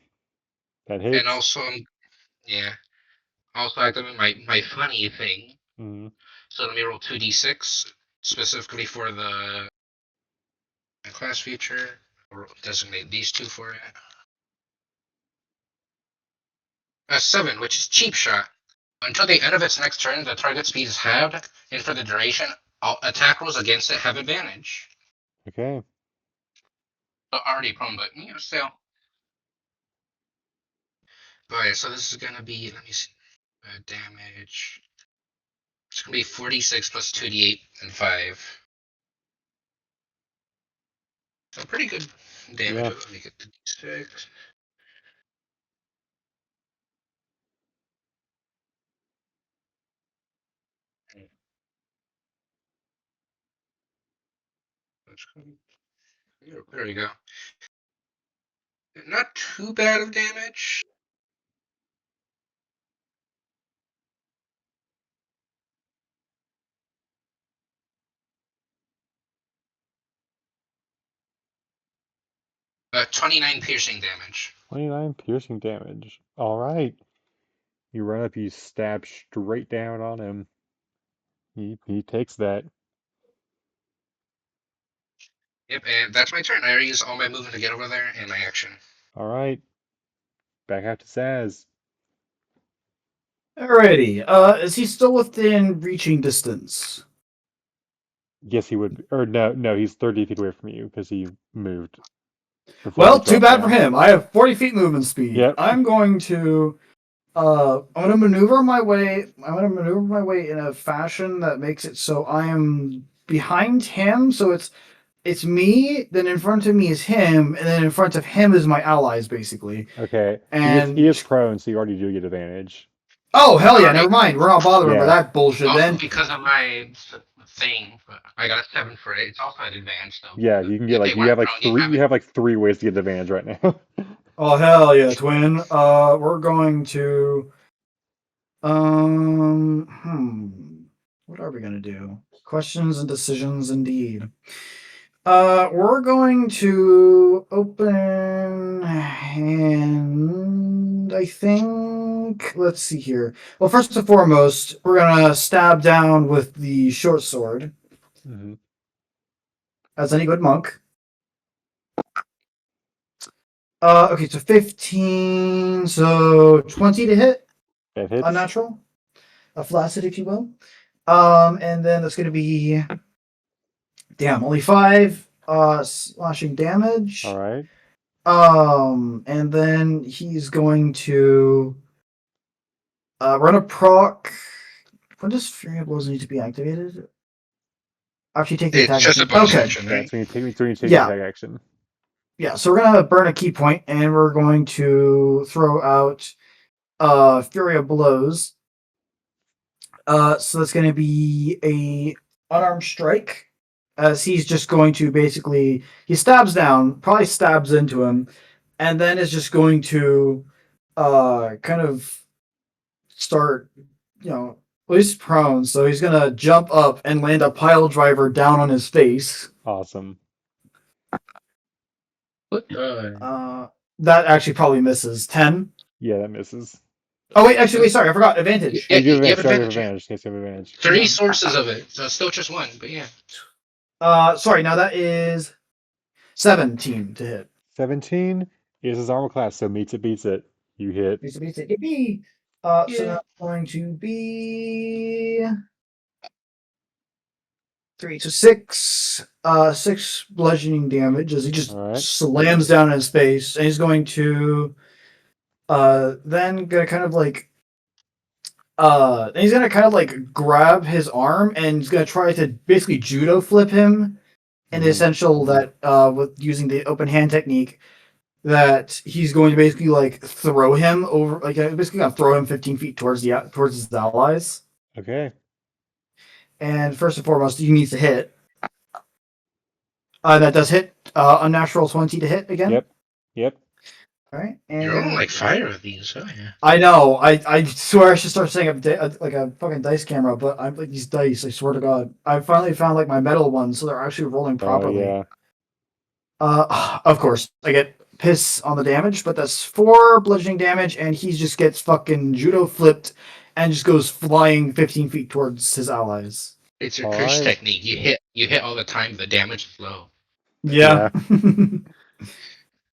That
And
hits.
also, yeah, also activate my funny thing.
Mm,
So let me roll 2d6 specifically for the class feature. I'll designate these two for it. A 7, which is cheap shot. Until the end of its next turn, the target speed is halved, and for the duration, all attack rolls against it have advantage.
okay.
So already prone, but still. Alright, so this is gonna be, let me see, damage. It's gonna be 46 plus 2d8 and 5. So pretty good damage.
Yeah.
Let me get the d6. There we go. Not too bad of damage. 29 piercing damage.
29 piercing damage. All right. You run up, you stab straight down on him. He takes that.
Yep, and that's my turn. I already used all my movement to get over there and my action.
All right. Back out to Saz.
Alrighty. Is he still within reaching distance?
Yes, he would be. Or no, he's 30 feet away from you because he moved before you
Well, too
dropped
bad for
down.
him. I have 40 feet movement speed.
Yep.
I'm going to I'm gonna maneuver my way. I'm gonna maneuver my way in a fashion that makes it so I am behind him. So it's me. Then in front of me is him, and then in front of him is my allies, basically.
Okay. He is
And
prone, so you already do get advantage.
oh hell yeah,
Alright.
never mind. We're not bothering about
Yeah.
that bullshit
Also
then.
because of my thing, I got a 7 for it. It's also at advantage though.
Yeah, you can get
If
like
they
you
weren't
have like
prone, you
three
have
you
it.
have like three ways to get advantage right now.
Oh hell yeah, twin. We're going to what are we gonna do? Questions and decisions, indeed. We're going to open hand, I think. Let's see here. Well, first and foremost, we're gonna stab down with the short sword,
hmm
as any good monk. Okay, so 15, so 20 to hit,
That hits.
unnatural, a flaccid, if you will. And then that's gonna be, damn, only 5, slashing
All
damage.
right.
And then he's going to run a proc. When does Fury of Blows need to be activated? After you take the
It's
attack
just a
action.
bonus
Okay.
action, right?
That's when you take the
Yeah.
attack action.
Yeah. So we're gonna burn a key point, and we're going to throw out Fury of Blows. So that's gonna be a unarmed strike. As he's just going to basically he stabs down, probably stabs into him, and then is just going to kind of start, well, he's prone, so he's gonna jump up and land a pile driver down on his face.
Awesome.
Uh, that actually probably misses. 10.
Yeah, that misses.
Oh, wait, actually, wait, sorry, I forgot. Advantage.
Oh, you do have
You have
advantage. Sorry, you have
advantage, yeah.
advantage. Yes, you have advantage.
3
Yeah.
sources of it, so it's still just 1, but yeah.
Sorry, now that is 17 to hit.
17 is his armor class, so meets it, beats it. You hit.
Beats it. Yippee! So
Yeah.
that's going to be 3. So 6 bludgeoning damage as he just
All right.
slams down in his face. And he's going to then gonna kind of like and he's gonna kind of like grab his arm and he's gonna try to basically judo flip him in the
Mhm.
essential that with using the open hand technique that he's going to basically like throw him over like basically gonna throw him 15 feet towards his allies.
Okay.
And first and foremost, he needs to hit. That does hit unnatural 20 to hit again.
Yep. Yep.
All right,
You're on
and
like 5 of these. Oh yeah.
I know. I swear I should start setting up like a fucking dice camera, but I'm like these dice. I swear to God, I finally found like my metal ones, so they're actually rolling
Oh
properly.
yeah.
Of course, I get piss on the damage, but that's 4 bludgeoning damage, and he just gets fucking judo flipped and just goes flying 15 feet towards his allies.
It's your
All
curse
right.
technique. You hit all the time. The damage is low.
Yeah.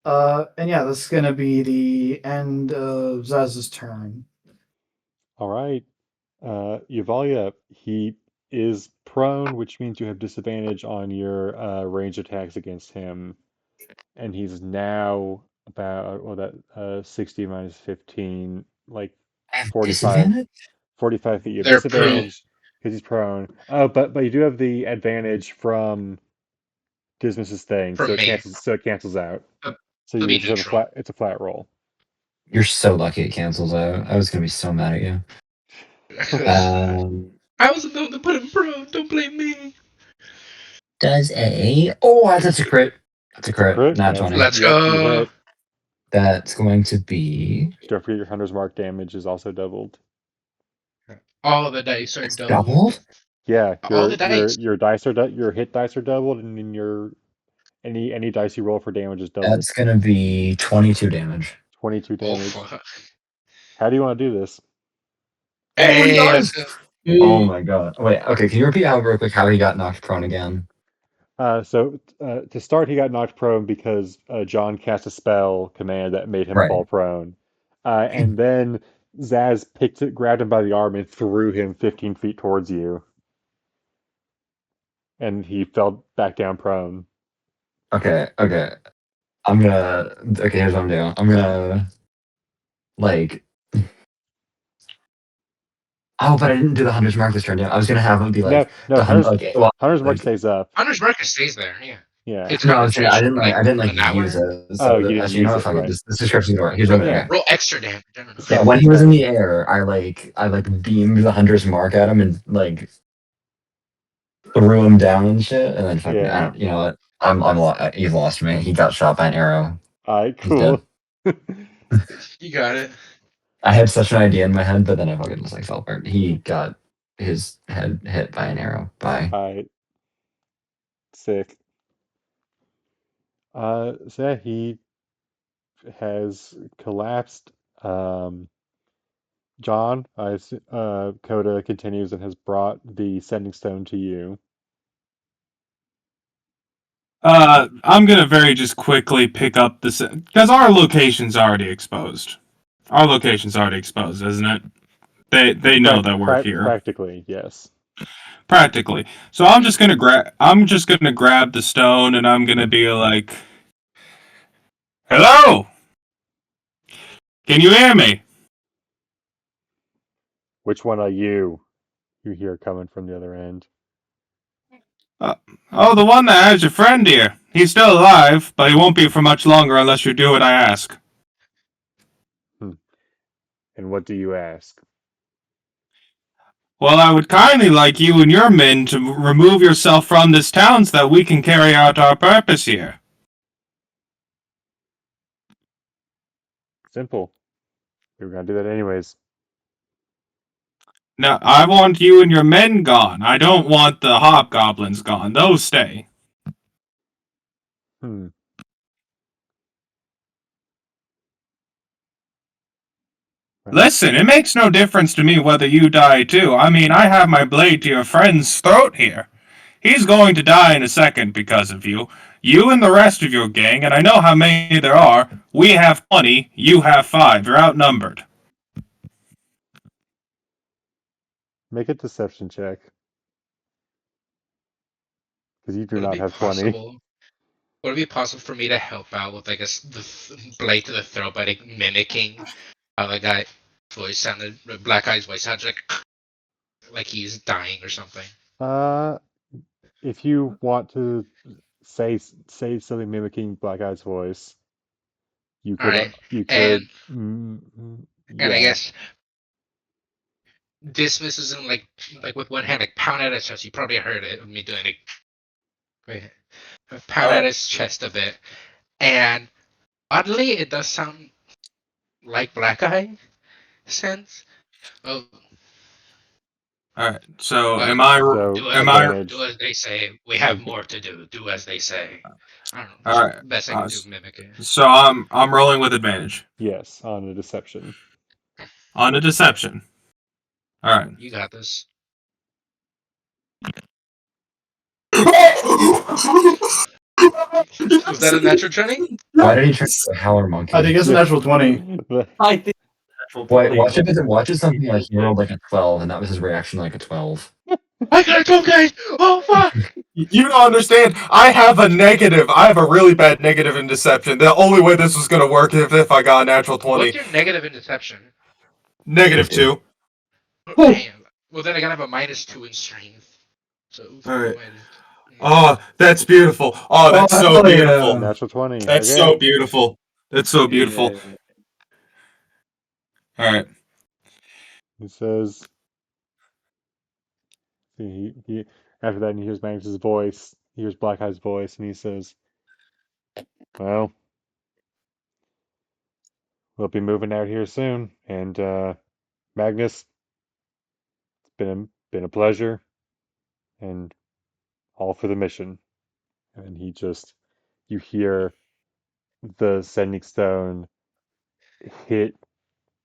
Yeah.
And yeah, this is gonna be the end of Zaz's turn.
All right. Yuvalia, he is prone, which means you have disadvantage on your range attacks against him, and he's now about well that 60 minus 15, like
I have
45,
disadvantage?
45 feet. You have
They're prone.
disadvantage because he's prone. Oh, but you do have the advantage from Dismiss's thing,
From me.
so it cancels out.
It'll
So you
be
just have a
neutral.
flat. It's a flat roll.
You're so lucky it cancels out. I was gonna be so mad at you. Um,
I was the one to put him prone. Don't blame me.
does a oh that's a crit. That's a
It's a
crit.
crit.
Not
That's
20.
Let's
yep. You
go.
hit.
That's going to be
Don't forget your hunter's mark damage is also doubled.
All the dice are
it's
doubled.
doubled.
Yeah,
All the dice.
your your hit dice are doubled, and then your any dice you roll for damage is doubled.
That's gonna be 22 damage.
22
Oh
damage.
fuck.
How do you want to do this?
Oh, he
Hey, let's
does.
go.
Oh my god. Wait. Okay. Can you repeat how real quick how he got knocked prone again?
To start, he got knocked prone because John cast a spell command that made him
Right.
fall prone, and then Zaz grabbed him by the arm, and threw him 15 feet towards you, and he fell back down prone.
Okay. Okay. I'm gonna. Okay. Here's what I'm doing. I'm gonna like. Oh, but I didn't do the hunter's mark this turn. Yeah, I was gonna have him be
No,
like
no,
the hunt. Like well,
Hunter's mark
like
stays up.
Hunter's marker stays there. Yeah.
Yeah.
It's
no, I was saying
concentration.
I didn't like
An
use
hour.
it.
Oh,
So
you didn't
actually, you know
use
what?
it,
Fuck it.
right?
This description's gonna work. Here's what I'm doing.
Yeah.
Okay.
Roll extra damage. I don't know.
Yeah,
So
when he was in
okay.
the air, I beamed the hunter's mark at him and like threw him down and shit, and then fucking I
Yeah.
don't. You know what? He's lost me. He got shot by an arrow.
All right.
He's dead.
Cool.
You got it.
I had such an idea in my head, but then I fucking just like fell apart. He got his head hit by an arrow. By
All right. Sick. So yeah, he has collapsed. Um, John, Coda continues and has brought the sending stone to you.
I'm gonna very just quickly pick up this because our location's already exposed. Our location's already exposed, isn't it? They know that we're here
Practically, yes.
practically. So I'm just gonna grab the stone and I'm gonna be like, "Hello, can you hear me?"
Which one are you? You hear coming from the other end.
Uh, oh, the one that has your friend here. He's still alive, but he won't be for much longer unless you do what I ask.
Hmm. And what do you ask?
Well, I would kindly like you and your men to remove yourself from this town so that we can carry out our purpose here.
Simple. We were gonna do that anyways.
Now, I want you and your men gone. I don't want the hobgoblins gone. Those stay.
Hmm. Well,
Listen, it makes no difference to me whether you die too. I mean, I have my blade to your friend's throat here. He's going to die in a second because of you. You and the rest of your gang, and I know how many there are, we have 20, you have 5. You're outnumbered.
Make a deception check because you do
Would it
not
be
have 20.
possible? Would it be possible for me to help out with like blade to the throat by like mimicking how the guy voice sounded, Black Eye's voice sounds like he's dying or something?
Uh, if you want to say something mimicking Black Eye's voice, you
All
could
right,
you could
and I
yeah.
guess dismisses him like with one hand, like pound at his chest. You probably heard it of me doing it. Wait, pound at
Alright.
his chest a bit, and oddly, it does sound like Black Eye sense. Oh,
Alright. So
but
So
am I
do
advantage.
as they say. We have more to do. Do as they say. I don't know. It's
alright.
best I can do. Mimic it.
So I'm rolling with advantage.
Yes, on a deception.
On a deception. Alright.
You got this. Was that a natural 20?
Why did he turn into a howler
I think
monkey?
it's a
Yeah.
natural 20.
I think natural
Wait,
20
watch it something like he rolled like a 12, and that was his reaction like a 12.
I got it, 12 guys. Oh fuck!
You don't understand. I have a negative. I have a really bad negative in deception. The only way this was gonna work if I got a natural
What's
20.
your negative in deception?
Negative
Negative.
2.
Oh, damn. Well, then I gotta have a -2 in strength. So
Alright.
minus.
Oh, that's beautiful. Oh, that's
Oh,
so
hell
beautiful.
yeah.
Natural 20.
That's
Okay.
so beautiful. That's so beautiful.
Yeah.
Alright.
He says he after that he hears Magnus's voice, he hears Black Eye's voice, and he says, well, we'll be moving out here soon. And Magnus, it's been a pleasure and all for the mission. And he just you hear the sending stone hit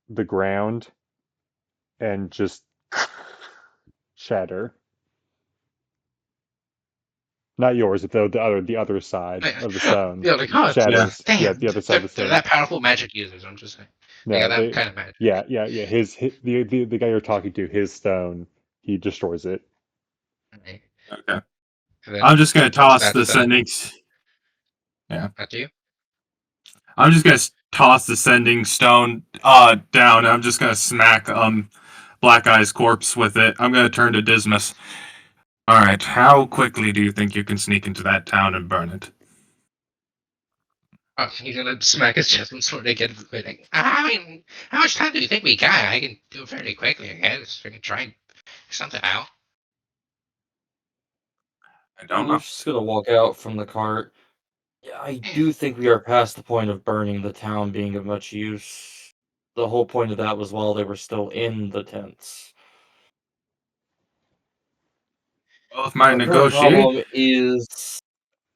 the ground and just shatter. Not yours, the other side of the stone
Yeah, like, oh,
Yeah.
shatters. Yeah,
damn.
the other side of
They're,
the
they're
stone.
that powerful magic users, I'm just saying. They got
No,
that
they
kind of magic.
yeah. The guy you're talking to, his stone, he destroys it.
Right.
Okay.
And then
I'm just gonna toss the
that's done.
sendings. Yeah.
After you?
I'm just gonna toss the sending stone down. I'm just gonna smack Black Eye's corpse with it. I'm gonna turn to Dismas. Alright, how quickly do you think you can sneak into that town and burn it?
Oh, he's gonna smack his chest and sort of get quitting. I mean, how much time do you think we got? I can do it fairly quickly, I guess. We can try and something out.
I don't know.
Luke's gonna walk out from the cart. Yeah, I
Yeah.
do think we are past the point of burning the town being of much use. The whole point of that was while they were still in the tents.
Well, if my
Our current
negotiate
problem is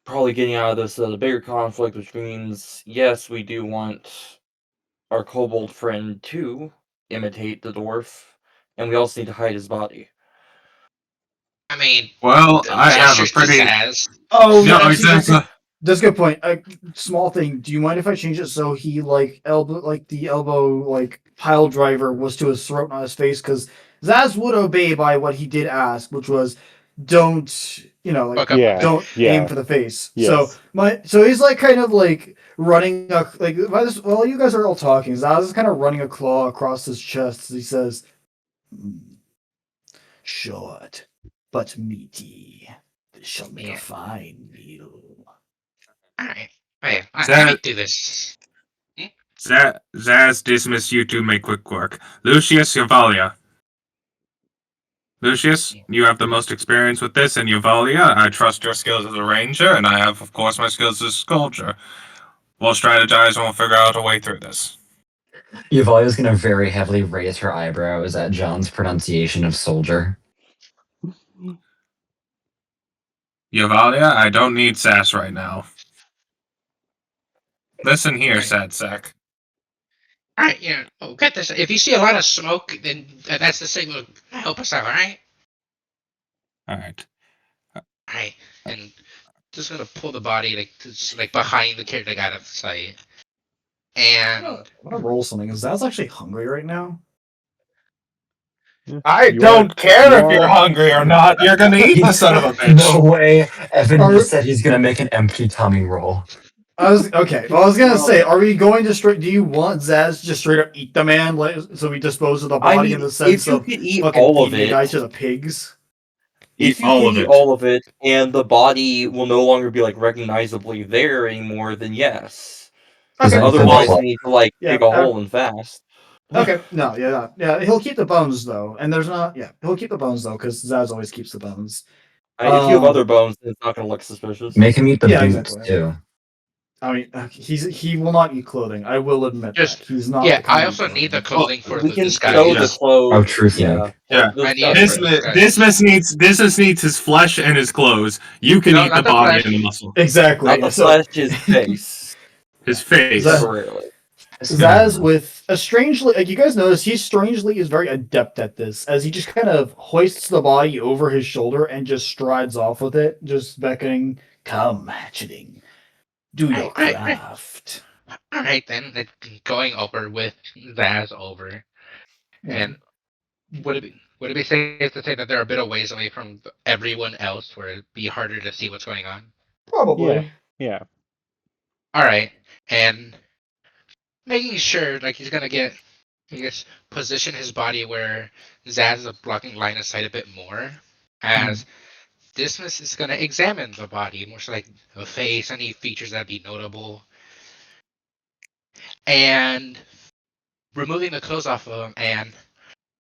probably getting out of this the bigger conflict, which means yes, we do want our kobold friend to imitate the dwarf, and we also need to hide his body.
I mean,
well,
the
I have a
gestures to
pretty
Zaz.
Oh,
no
actually,
exactly.
that's a good point. A small thing. Do you mind if I change it so he like elbow, like the elbow, like pile driver was to his throat, not his face? Because Zaz would obey by what he did ask, which was, don't like
Fuck up my
Yeah,
don't
face.
aim
yeah,
for the face. So
yes.
he's like kind of like running by this while you guys are all talking. Zaz is kind of running a claw across his chest as he says, "Hmm, short but meaty. This shall make a
Yeah.
fine meal."
Alright. Wait, let me
Zaz,
do this.
Zaz, Dismas, you two make quick work. Lucius, Yavalia. Lucius,
Yeah.
you have the most experience with this, and Yavalia, I trust your skills as a ranger, and I have, of course, my skills as a sculptor. We'll strategize and we'll figure out a way through this.
Evalia's gonna very heavily raise her eyebrows at John's pronunciation of soldier.
Yavalia, I don't need sass right now. Listen here,
Alright.
sad sack.
Alright, yeah. Oh, get this. If you see a lot of smoke, then that's the signal. Help us out, alright?
Alright.
Alright. And just gonna pull the body like like behind the character, like out of sight.
I'm
And
gonna roll something. Is Zaz actually hungry right now?
Yeah.
I
You are
don't care
you
if you're
are
hungry or not. You're gonna eat the son of a
No
bitch.
way. Evan
Are-
just said he's gonna make an empty tummy roll.
I was okay. Well, I was gonna say, are we going to straight? Do you want Zaz to just straight up eat the man, like, so we dispose of the
I
body in
mean,
the sense
if you
of
could eat
fucking
all of
feeding the
it,
guy to the pigs?
Eat
if you
all
could
of
eat
it.
all of it, and the body will no longer be like recognizably there anymore, then yes.
Okay,
Design for
then
the
Otherwise,
I'll,
club.
we need to like
yeah.
dig a hole and fast.
Okay, no, yeah. He'll keep the bones though, and there's not. Yeah, he'll keep the bones though, because Zaz always keeps the bones.
If you have other
Um,
bones, then it's not going to look suspicious.
Make him eat the
yeah,
boots
exactly.
too.
I mean, he will not eat clothing. I will admit that
just
he's not
yeah,
the kind
I
to eat
also need the
clothing.
clothing for
We
the
can sew the
disguise.
Oh,
clothes.
truth
Yeah,
make.
like
Yeah.
the
I need it for
disguise.
the disguise.
This needs his flesh and his clothes. You can
No,
eat the
not the
body and the
flesh.
muscle.
Exactly.
Not the
So
flesh, his face.
His face.
Temporarily.
Zaz with a strangely, like you guys notice, he strangely is very adept at this, as he just kind of hoists the body over his shoulder and just strides off with it, just beckoning, "Come, hatcheting, do your
Right.
craft."
All right then, going over with Zaz over,
Yeah,
and would it be safe to say that they're a bit of ways away from everyone else, where it'd be harder to see what's going on?
Yeah.
probably.
Yeah.
All right, and making sure like he's gonna get, I guess, position his body where Zaz is blocking line of sight a bit more, as Dismas is gonna examine the body, more so like the face, any features that'd be notable, and removing the clothes off of him. And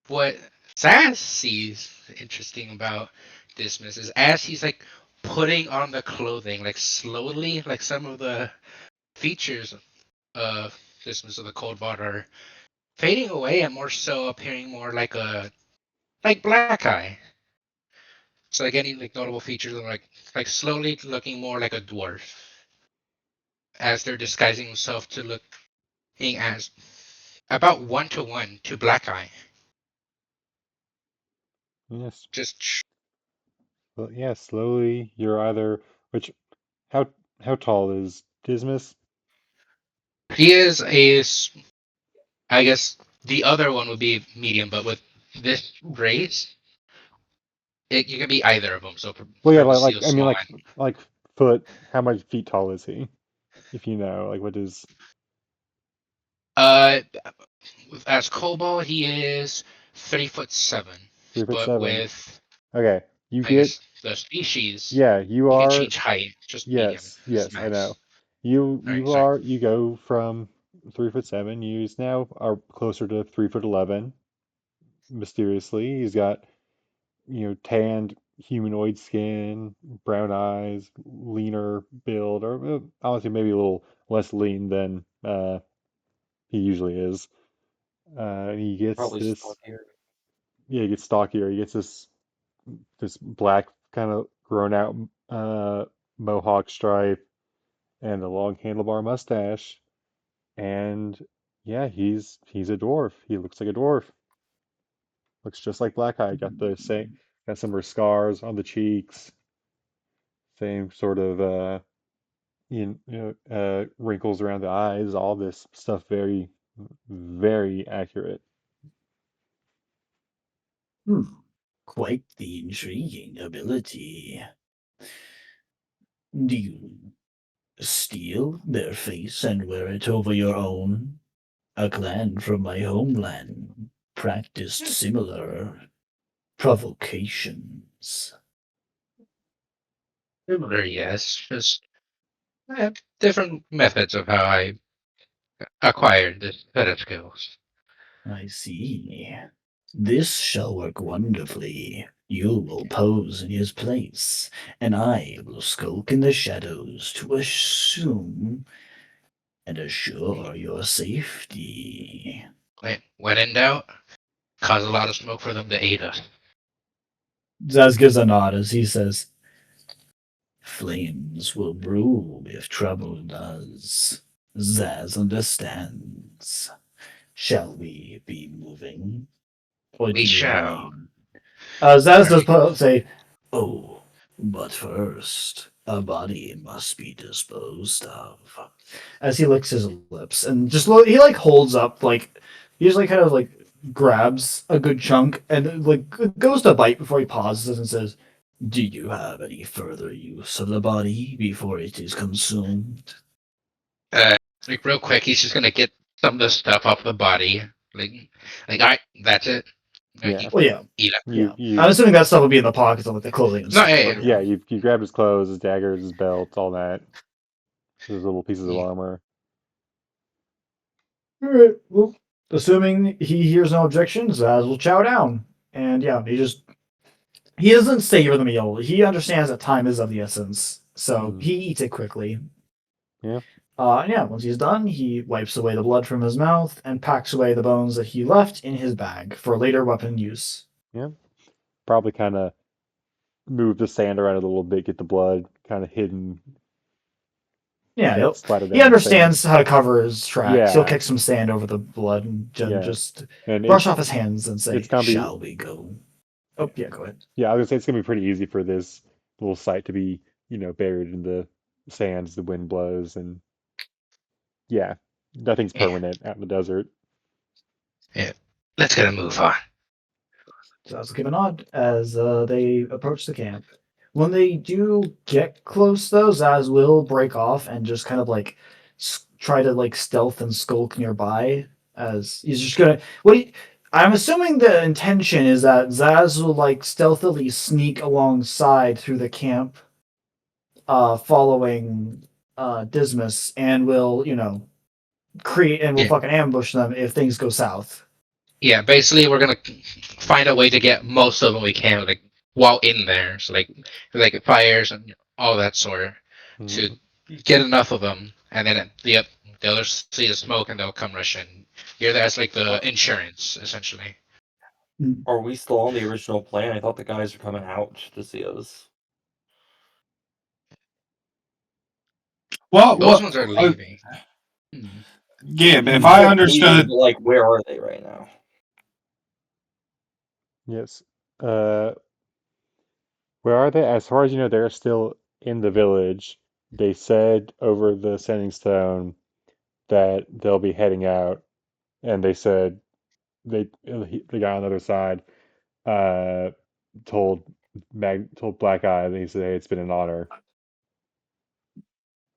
what Zaz sees interesting about Dismas is as he's like putting on the clothing, like slowly, like some of the features of Dismas of the Cold Water fading away and more so appearing more like Black Eye. So like any like notable features are like slowly looking more like a dwarf as they're disguising himself to looking as about 1-to-1 to Black Eye.
Yes.
Just
Well, yeah, slowly you're either which how how tall is Dismas?
he is a I guess the other one would be medium, but with this race, you can be either of them. So
Well, yeah,
from a seal
I mean
small
like foot, how much feet tall is he? If you know, like what is
uh as Cobalt he is 3'7",
3 foot
but
7?
with
Okay. You
I
get
guess the species
yeah, you
you can
are
change height. Just medium
yes,
is
yes, I know.
max. All right,
You
sorry.
are you go from 3 foot 7, you now are closer to 3 foot 11, mysteriously. He's got, tanned humanoid skin, brown eyes, leaner build, or honestly, maybe a little less lean than he usually is. And he gets
Probably
this,
stockier.
yeah, he gets stockier. He gets this black kind of grown out mohawk stripe and a long handlebar mustache. And yeah, he's a dwarf. He looks like a dwarf. Looks just like Black Eye. Got similar scars on the cheeks, same sort of wrinkles around the eyes, all this stuff very, very accurate.
Hmm. Quite the intriguing ability. Do you steal their face and wear it over your own? A clan from my homeland practiced similar provocations.
Similar, yes. Just different methods of how I acquired this set of skills.
I see. This shall work wonderfully. You will pose in his place, and I will skulk in the shadows to assume and assure your safety.
When in doubt, cause a lot of smoke for them to aid us.
Zaz gives a nod as he says, "Flames will brew if trouble does." Zaz understands. Shall we be moving? Or do
We
you
shall.
need? Zaz does
Alright.
say, "Oh, but first, A body must be disposed of. As he licks his lips and he like holds up like he just like kind of like grabs a good chunk and like goes to bite before he pauses and says, "Do you have any further use of the body before it is consumed?"
Like real quick, he's just gonna get some of the stuff off the body. Like, all right, that's it. Like,
Yeah.
Well, yeah,
eat it.
You
yeah. I'm
you
assuming that stuff will be in the pockets of like the clothing and
No,
stuff.
yeah,
But
yeah,
yeah,
yeah.
you grabbed his clothes, his daggers, his belt, all that. Those little pieces of
yeah.
armor.
All right. Well, assuming he hears no objections, Zaz will chow down. And yeah, he doesn't savor the meal. He understands that time is of the essence, so
Mm,
he eats it quickly.
yeah,
And yeah, once he's done, he wipes away the blood from his mouth and packs away the bones that he left in his bag for later weapon use.
yeah. Probably kind of move the sand around a little bit, get the blood kind of hidden,
Yeah,
not splattered
he
down in the sand.
understands how to cover his tracks. He'll
Yeah,
kick some sand over the blood and
yeah.
just
And
brush off his hands and
it's
say,
gonna be
"Shall we go?" Oh, yeah, go ahead.
yeah, I was gonna say it's gonna be pretty easy for this little site to be, buried in the sand as the wind blows and yeah, nothing's
Yeah,
permanent out in the desert.
yeah. Let's get a move on.
Zaz will give a nod as they approach the camp. When they do get close, though, Zaz will break off and just kind of like try to like stealth and skulk nearby. As he's just gonna. I'm assuming the intention is that Zaz will like stealthily sneak alongside through the camp, following Dismas, and will create and will
Yeah,
fucking ambush them if things go south.
yeah. Basically, we're gonna find a way to get most of what we can, like while in there. So like fires and all that sort, to
Mm,
get enough of them, and then the others see the smoke and they'll come rush in. You're there as like
Are,
the insurance, essentially.
are we still on the original plan? I thought the guys were coming out to see us.
Well,
Those
what?
ones are leaving. Hmm.
Yeah, but if
You
I
said leaving,
understood,
but like, where are they right now?
yes. Where are they? As far as you know, they're still in the village. They said over the sending stone that they'll be heading out, and they said the guy on the other side uh told told Black Eye that he said, "Hey, it's been an honor,"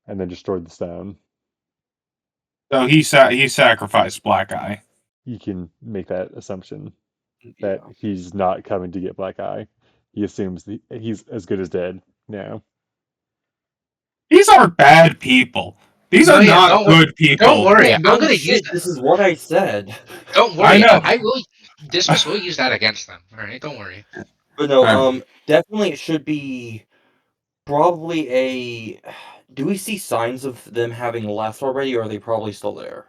and then destroyed the stone.
so he sacrificed Black Eye.
You can make that assumption that
Yeah.
he's not coming to get Black Eye. He assumes he's as good as dead now.
These are bad people. These
No,
are
yeah,
not good
don't
people.
worry.
No,
I'm
no
gonna use
shit.
that.
This is what I said.
Don't
I
worry.
know.
I will. Dismas will use that against them. All right, don't worry.
But no,
Um,
definitely it should be probably a. Do we see signs of them having left already, or are they probably still there,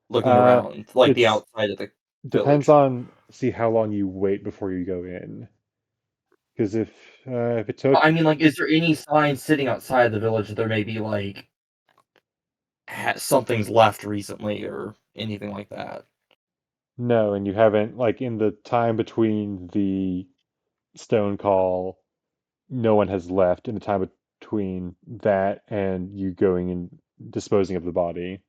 looking
Uh,
around, like the
it's
outside of the
depends
village?
on see how long you wait before you go in. Because if it
I
took
mean, like, is there any signs sitting outside the village that there may be like something's left recently or anything like that?
no, and you haven't like in the time between the stone call, no one has left in the time between that and you going and disposing of the body.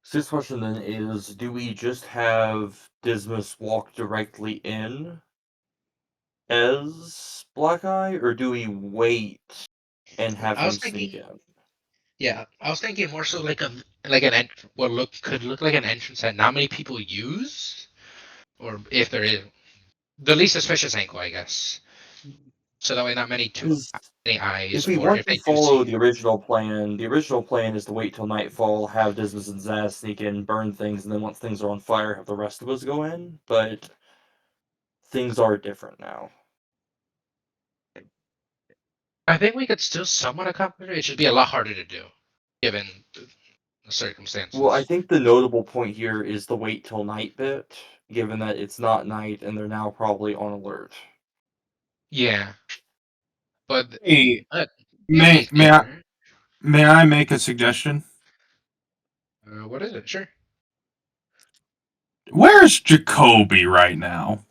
So this question then is: do we just have Dismas walk directly in as Black Eye, or do we wait and have
I was
him sneak
thinking.
in?
Yeah, I was thinking more so like an what could look like an entrance that not many people use, or if there is the least suspicious angle, I guess. So that way, not
Because
many
if
eyes,
we
or
want
if
to
they do
follow
see.
the original plan is to wait till nightfall, have Dismas and Zaz sneak in, burn things, and then once things are on fire, have the rest of us go in. But things are different now.
I think we could still somewhat accomplish it. It should be a lot harder to do, given the
Well, I
circumstances.
think the notable point here is the wait till night bit, given that it's not night and they're now probably on alert.
Yeah, but
hey,
it
may
makes
may I
easier.
may I make a suggestion?
What is it? Sure.
Where's Jacoby right now?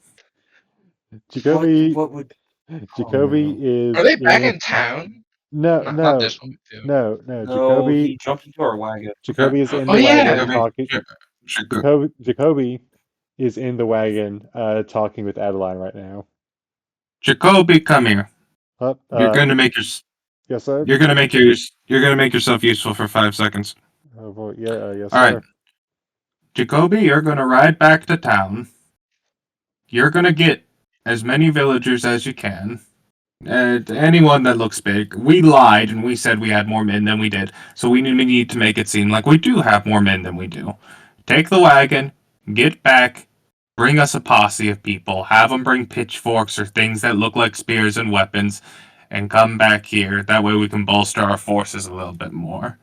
What?
Jacoby
What would? Oh no.
Jacoby
Are
is
they back
in.
in town?
No,
Not
no,
this one too.
no.
No, he jumped into our wagon.
Jacoby is in
Oh
the
yeah.
wagon
Jacoby,
talking.
Ja- Jaco-
Jacoby is in the wagon talking with Adeline right now.
Jacoby, come here.
Up,
You're gonna make your
yes, sir.
you're gonna make your you're gonna make yourself useful for 5 seconds.
Well, yeah, yes,
All right,
sir.
Jacoby, you're gonna ride back to town. You're gonna get as many villagers as you can. Anyone that looks big. We lied and we said we had more men than we did, so we need to make it seem like we do have more men than we do. Take the wagon, get back, bring us a posse of people, have them bring pitchforks or things that look like spears and weapons, and come back here. That way we can bolster our forces a little bit more.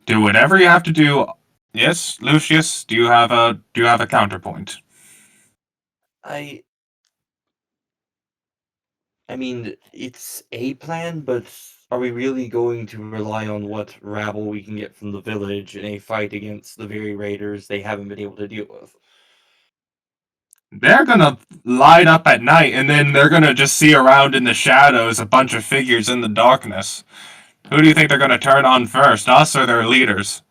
Do whatever you have to do. Yes, Lucius, do you have a counterpoint?
I I mean, it's a plan, but are we really going to rely on what rabble we can get from the village in a fight against the very raiders they haven't been able to deal with?
They're gonna light up at night and then they're gonna just see around in the shadows a bunch of figures in the darkness. Who do you think they're gonna turn on first, us or their leaders?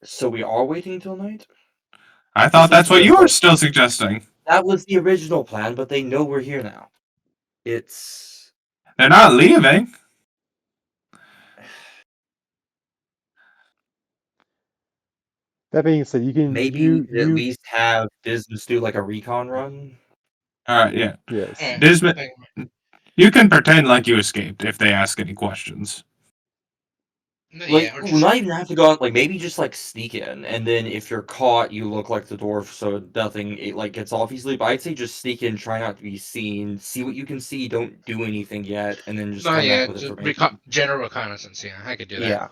So we are waiting until night?
I
This
thought
is
that's what
because,
you were
like,
still suggesting.
that was the original plan, but they know we're here now. It's
They're not leaving.
That being said, you can
maybe we could at least have Dismas do like a recon run.
Alright, yeah.
yes.
Alright.
Dismit, you can pretend like you escaped if they ask any questions.
Like,
Yeah, or
we're
just
not even have to go out. Like, maybe just like sneak in, and then if you're caught, you look like the dwarf, so nothing like gets off easily. But I'd say just sneak in, try not to be seen, see what you can see, don't do anything yet, and then just
no,
come back
yeah,
with
just
information.
general reconnaissance. Yeah, I could do that.
Yeah,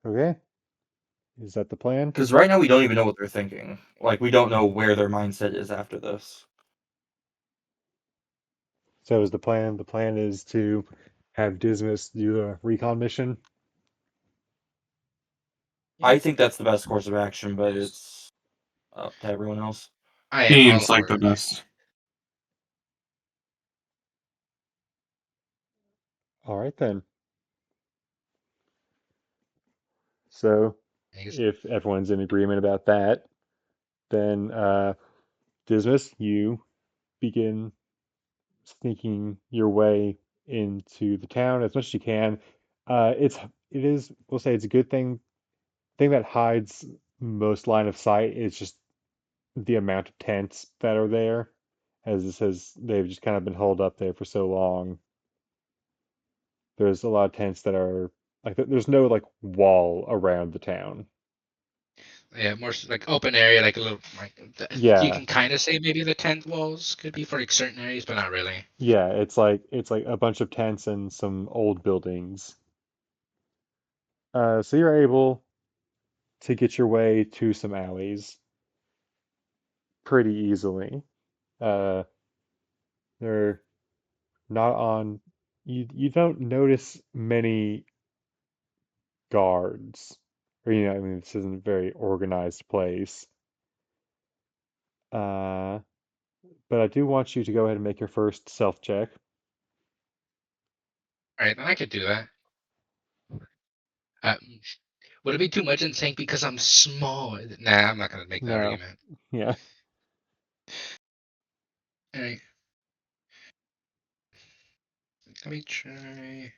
Okay. Is that the plan?
because right now we don't even know what they're thinking. Like, we don't know where their mindset is after this.
So is the plan? The plan is to have Dismas do a recon mission.
I think that's the best course of action, but it's up to everyone else.
I am all
Seems like
for
the
it.
best.
All right then. So
I guess-
if everyone's in agreement about that, then Dismas, you begin sneaking your way into the town as much as you can. It is we'll say it's a good thing. Thing that hides most line of sight is just the amount of tents that are there, as it says they've just kind of been holed up there for so long. There's a lot of tents that are like there's no like wall around the town.
Yeah, more like open area, like a little like you
Yeah,
can kind of say maybe the tent walls could be for like certain areas, but not really.
yeah, it's like a bunch of tents and some old buildings. So you're able to get your way to some alleys pretty easily. Uh, they're not on. You don't notice many guards, or I mean, this isn't a very organized place. Uh, but I do want you to go ahead and make your first self check.
All right, then I could do that. Uh, would it be too much in saying because I'm small? Nah, I'm not gonna make that
No,
argument.
yeah,
All right, let me try.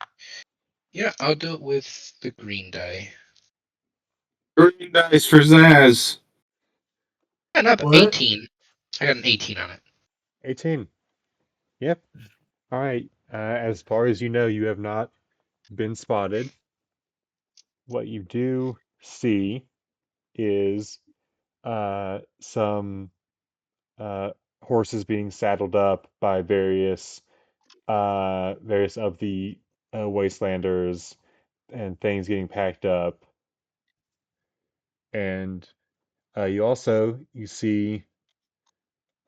Yeah, I'll do it with the green die.
Green dice for Zaz.
And up
What?
18. I got an 18 on it.
18. Yep. All right. As far as you know, you have not been spotted. What you do see is some uh, horses being saddled up by various of the wastelanders and things getting packed up. And you see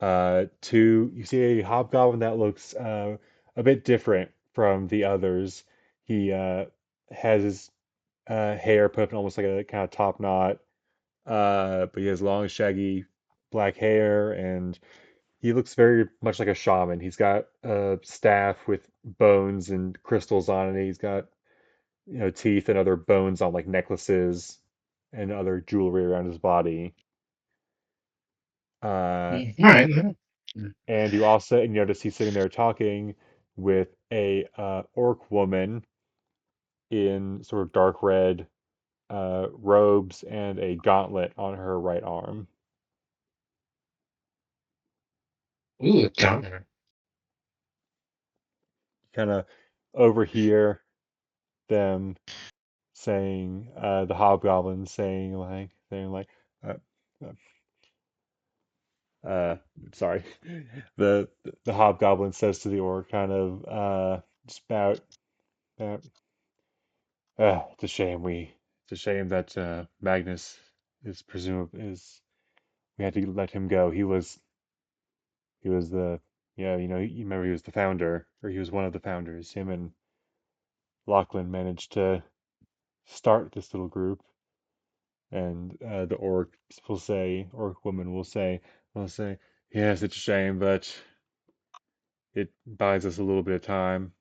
you see a hobgoblin that looks a bit different from the others. He has his hair put up in almost like a kind of top knot, but he has long, shaggy black hair, and he looks very much like a shaman. He's got a staff with bones and crystals on it. He's got, teeth and other bones on like necklaces and other jewelry around his body. Uh,
All right.
and you notice he's sitting there talking with a orc woman in sort of dark red robes and a gauntlet on her right arm.
Ooh, counter.
Kind of overhear them saying, the hobgoblin saying like, uh, uh, uh, sorry, the the hobgoblin says to the orc, kind of just about it's a shame that Magnus is presumably is we had to let him go. He was the yeah, you remember he was the founder, or he was one of the founders. Him and Lachlan managed to start this little group, and the orc woman will say, yes, it's a shame, but it buys us a little bit of time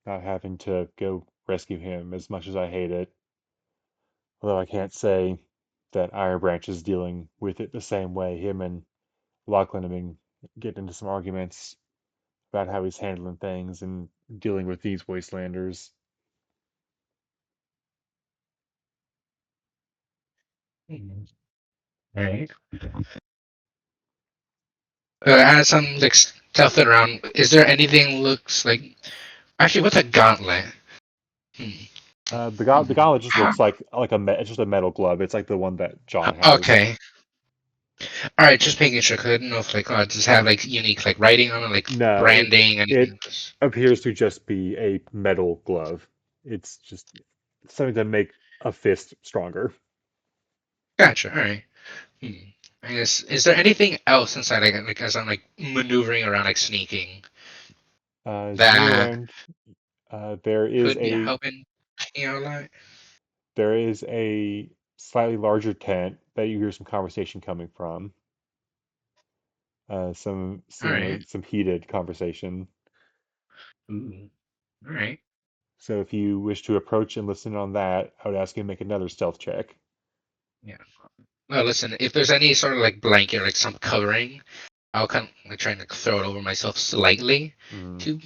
not having to go rescue him as much as I hate it. Although I can't say that Iron Branch is dealing with it the same way. Him and Lachlan have been getting into some arguments about how he's handling things and dealing with these wastelanders.
All right. As I'm like stealthing around, is there anything looks like? Actually, what's a gauntlet? Hmm.
The gauntlet just looks like it's just a metal glove. It's like the one that John has.
Okay. All right, just making sure. 'Cause I didn't know if like, does it have like unique like writing on it, like
No,
branding, anything?
it appears to just be a metal glove. It's just something to make a fist stronger.
Gotcha. All right. Hmm. I guess is there anything else inside like as I'm like maneuvering around like sneaking
As you move
that
around, there is
could be
a
helping me out a lot?
there is a slightly larger tent that you hear some conversation coming from. Some
All right.
seemingly some heated conversation.
Ooh. All right.
So if you wish to approach and listen on that, I would ask you to make another stealth check.
Yeah. Well, listen, if there's any sort of like blanket, like some covering, I'll kind of like try and like throw it over myself slightly
Mm,
to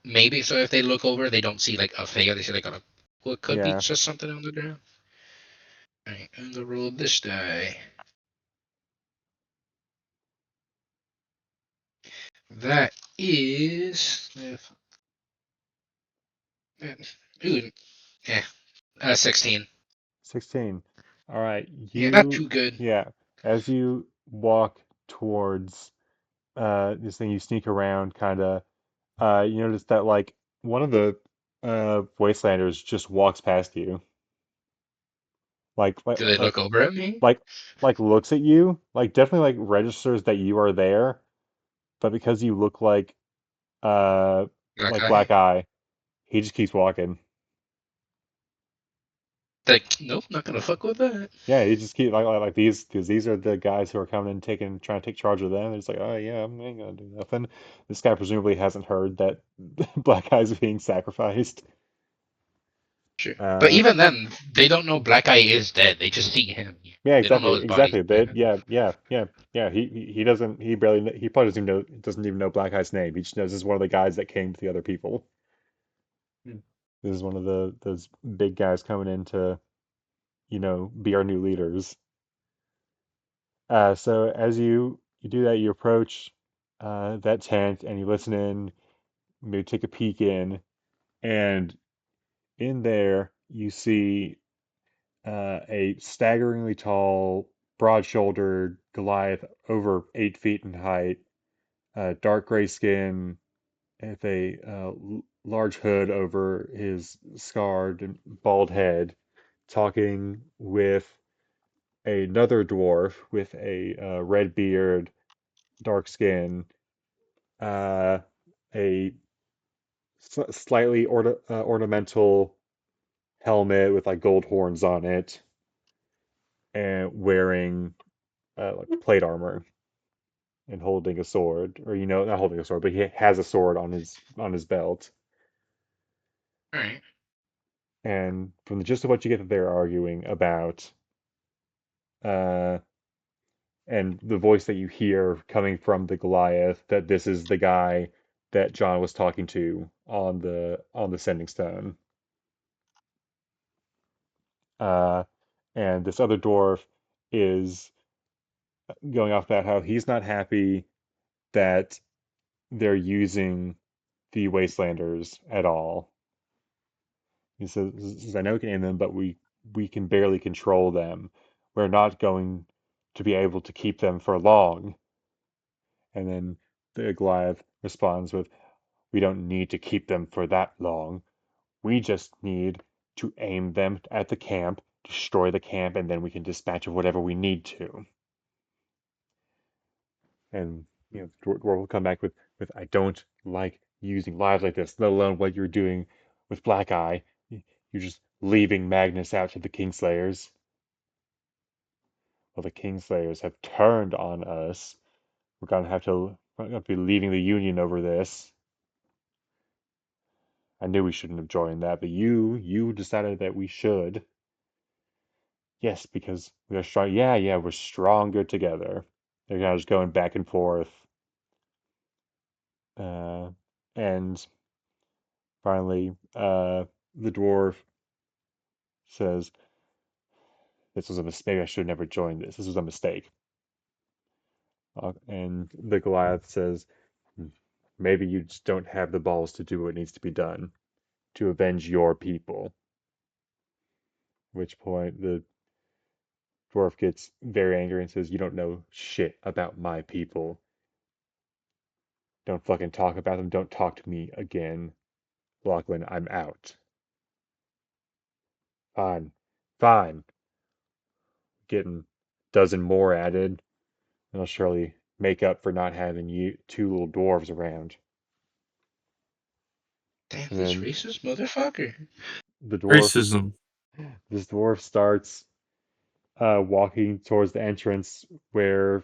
maybe so if they look over, they don't see like a figure, they see like a what could be
yeah,
just something on the ground. All right, and the roll this die. That is ooh, yeah, 16.
16. All right,
Yeah, not too good.
yeah, as you walk towards this thing, you sneak around, kind of, you notice that like one of the Wastelanders just walks past you, like like
Do they
like
look over at me?
like like looks at you, like definitely like registers that you are there, but because you look uh
Black
like
eye.
Black Eye, he just keeps walking.
Like, nope, not gonna fuck with that.
Yeah, he just keep like these because these are the guys who are coming and trying to take charge of them. It's like, oh yeah, I ain't gonna do nothing. This guy presumably hasn't heard that Black Eye's being sacrificed.
Sure. But
Uh,
even then, they don't know Black Eye is dead. They just see him.
yeah,
They don't know
exactly,
his body's
exactly.
dead.
Yeah. He doesn't he barely he probably doesn't even know Black Eye's name. He just knows this is one of the guys that came with the other people.
Hmm.
This is one of those big guys coming in to be our new leaders. So as you do that, you approach that tent and you listen in, maybe take a peek in, and in there you see a staggeringly tall, broad-shouldered Goliath, over 8 feet in height, dark gray skin, with a large hood over his scarred and bald head, talking with another dwarf with a red beard, dark skin, uh, a slightly ornamental helmet with like gold horns on it, and wearing like plate armor. and holding a sword, or not holding a sword, but he has a sword on his belt.
All right.
And from the gist of what you get, that they're arguing about, uh, and the voice that you hear coming from the Goliath, that this is the guy that John was talking to on the sending stone. Uh, and this other dwarf is going off about how he's not happy that they're using the Wastelanders at all. He says, I know we can aim them, but we can barely control them. We're not going to be able to keep them for long. And then the Goliath responds with, we don't need to keep them for that long. We just need to aim them at the camp, destroy the camp, and then we can dispatch of whatever we need to. And the dwarf will come back with I don't like using lives like this, let alone what you're doing with Black Eye. You're just leaving Magnus out to the Kingslayers. Well, the Kingslayers have turned on us. We're gonna be leaving the Union over this. I knew we shouldn't have joined that, but you decided that we should. Yes, because we are strong. Yeah, yeah, we're stronger together. They're kind of just going back and forth. Uh, and finally, the dwarf says, this was a mistake. I should have never joined this. This was a mistake. And the Goliath says, "Hmm, maybe you just don't have the balls to do what needs to be done to avenge your people." At which point the dwarf gets very angry and says, you don't know shit about my people. Don't fucking talk about them. Don't talk to me again. Lachlan, I'm out. Fine. Fine. Getting a dozen more added. And I'll surely make up for not having you two little dwarves around.
Damn,
And
this
then
racist motherfucker.
the dwarf,
Racism.
this dwarf starts walking towards the entrance where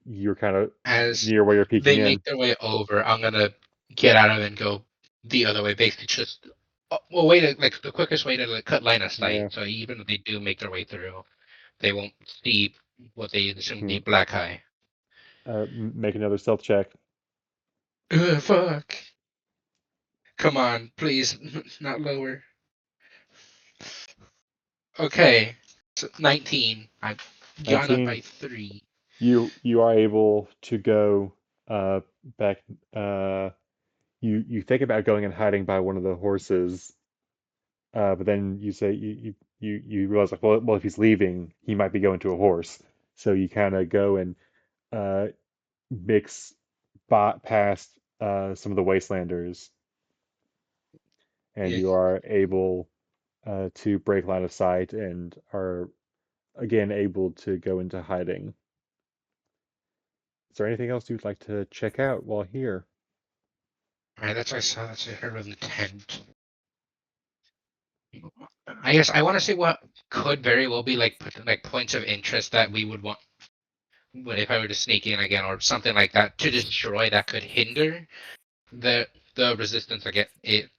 you're kind of
As
near where you're peeking
they
in.
make their way over, I'm gonna get out of it and go the other way. Basically, just well, way to like the quickest way to like cut line of sight.
Yeah.
So even if they do make their way through, they won't see what they assume to
Hmm.
be black eye.
Make another stealth check.
Ugh, fuck. Come on, please, not lower. Okay, so 19. I've gone up
19.
by 3.
You are able to go uh back. You think about going and hiding by one of the horses, but then you say you realize, like, well, if he's leaving, he might be going to a horse. So you kind of go and uh mix past some of the wastelanders, and
Yeah.
you are able to break line of sight and are again able to go into hiding. Is there anything else you'd like to check out while here?
Alright, that's what I saw. That's what I heard of the tent. I guess I want to see what could very well be like like points of interest that we would want if I were to sneak in again or something like that to destroy that could hinder the resistance again it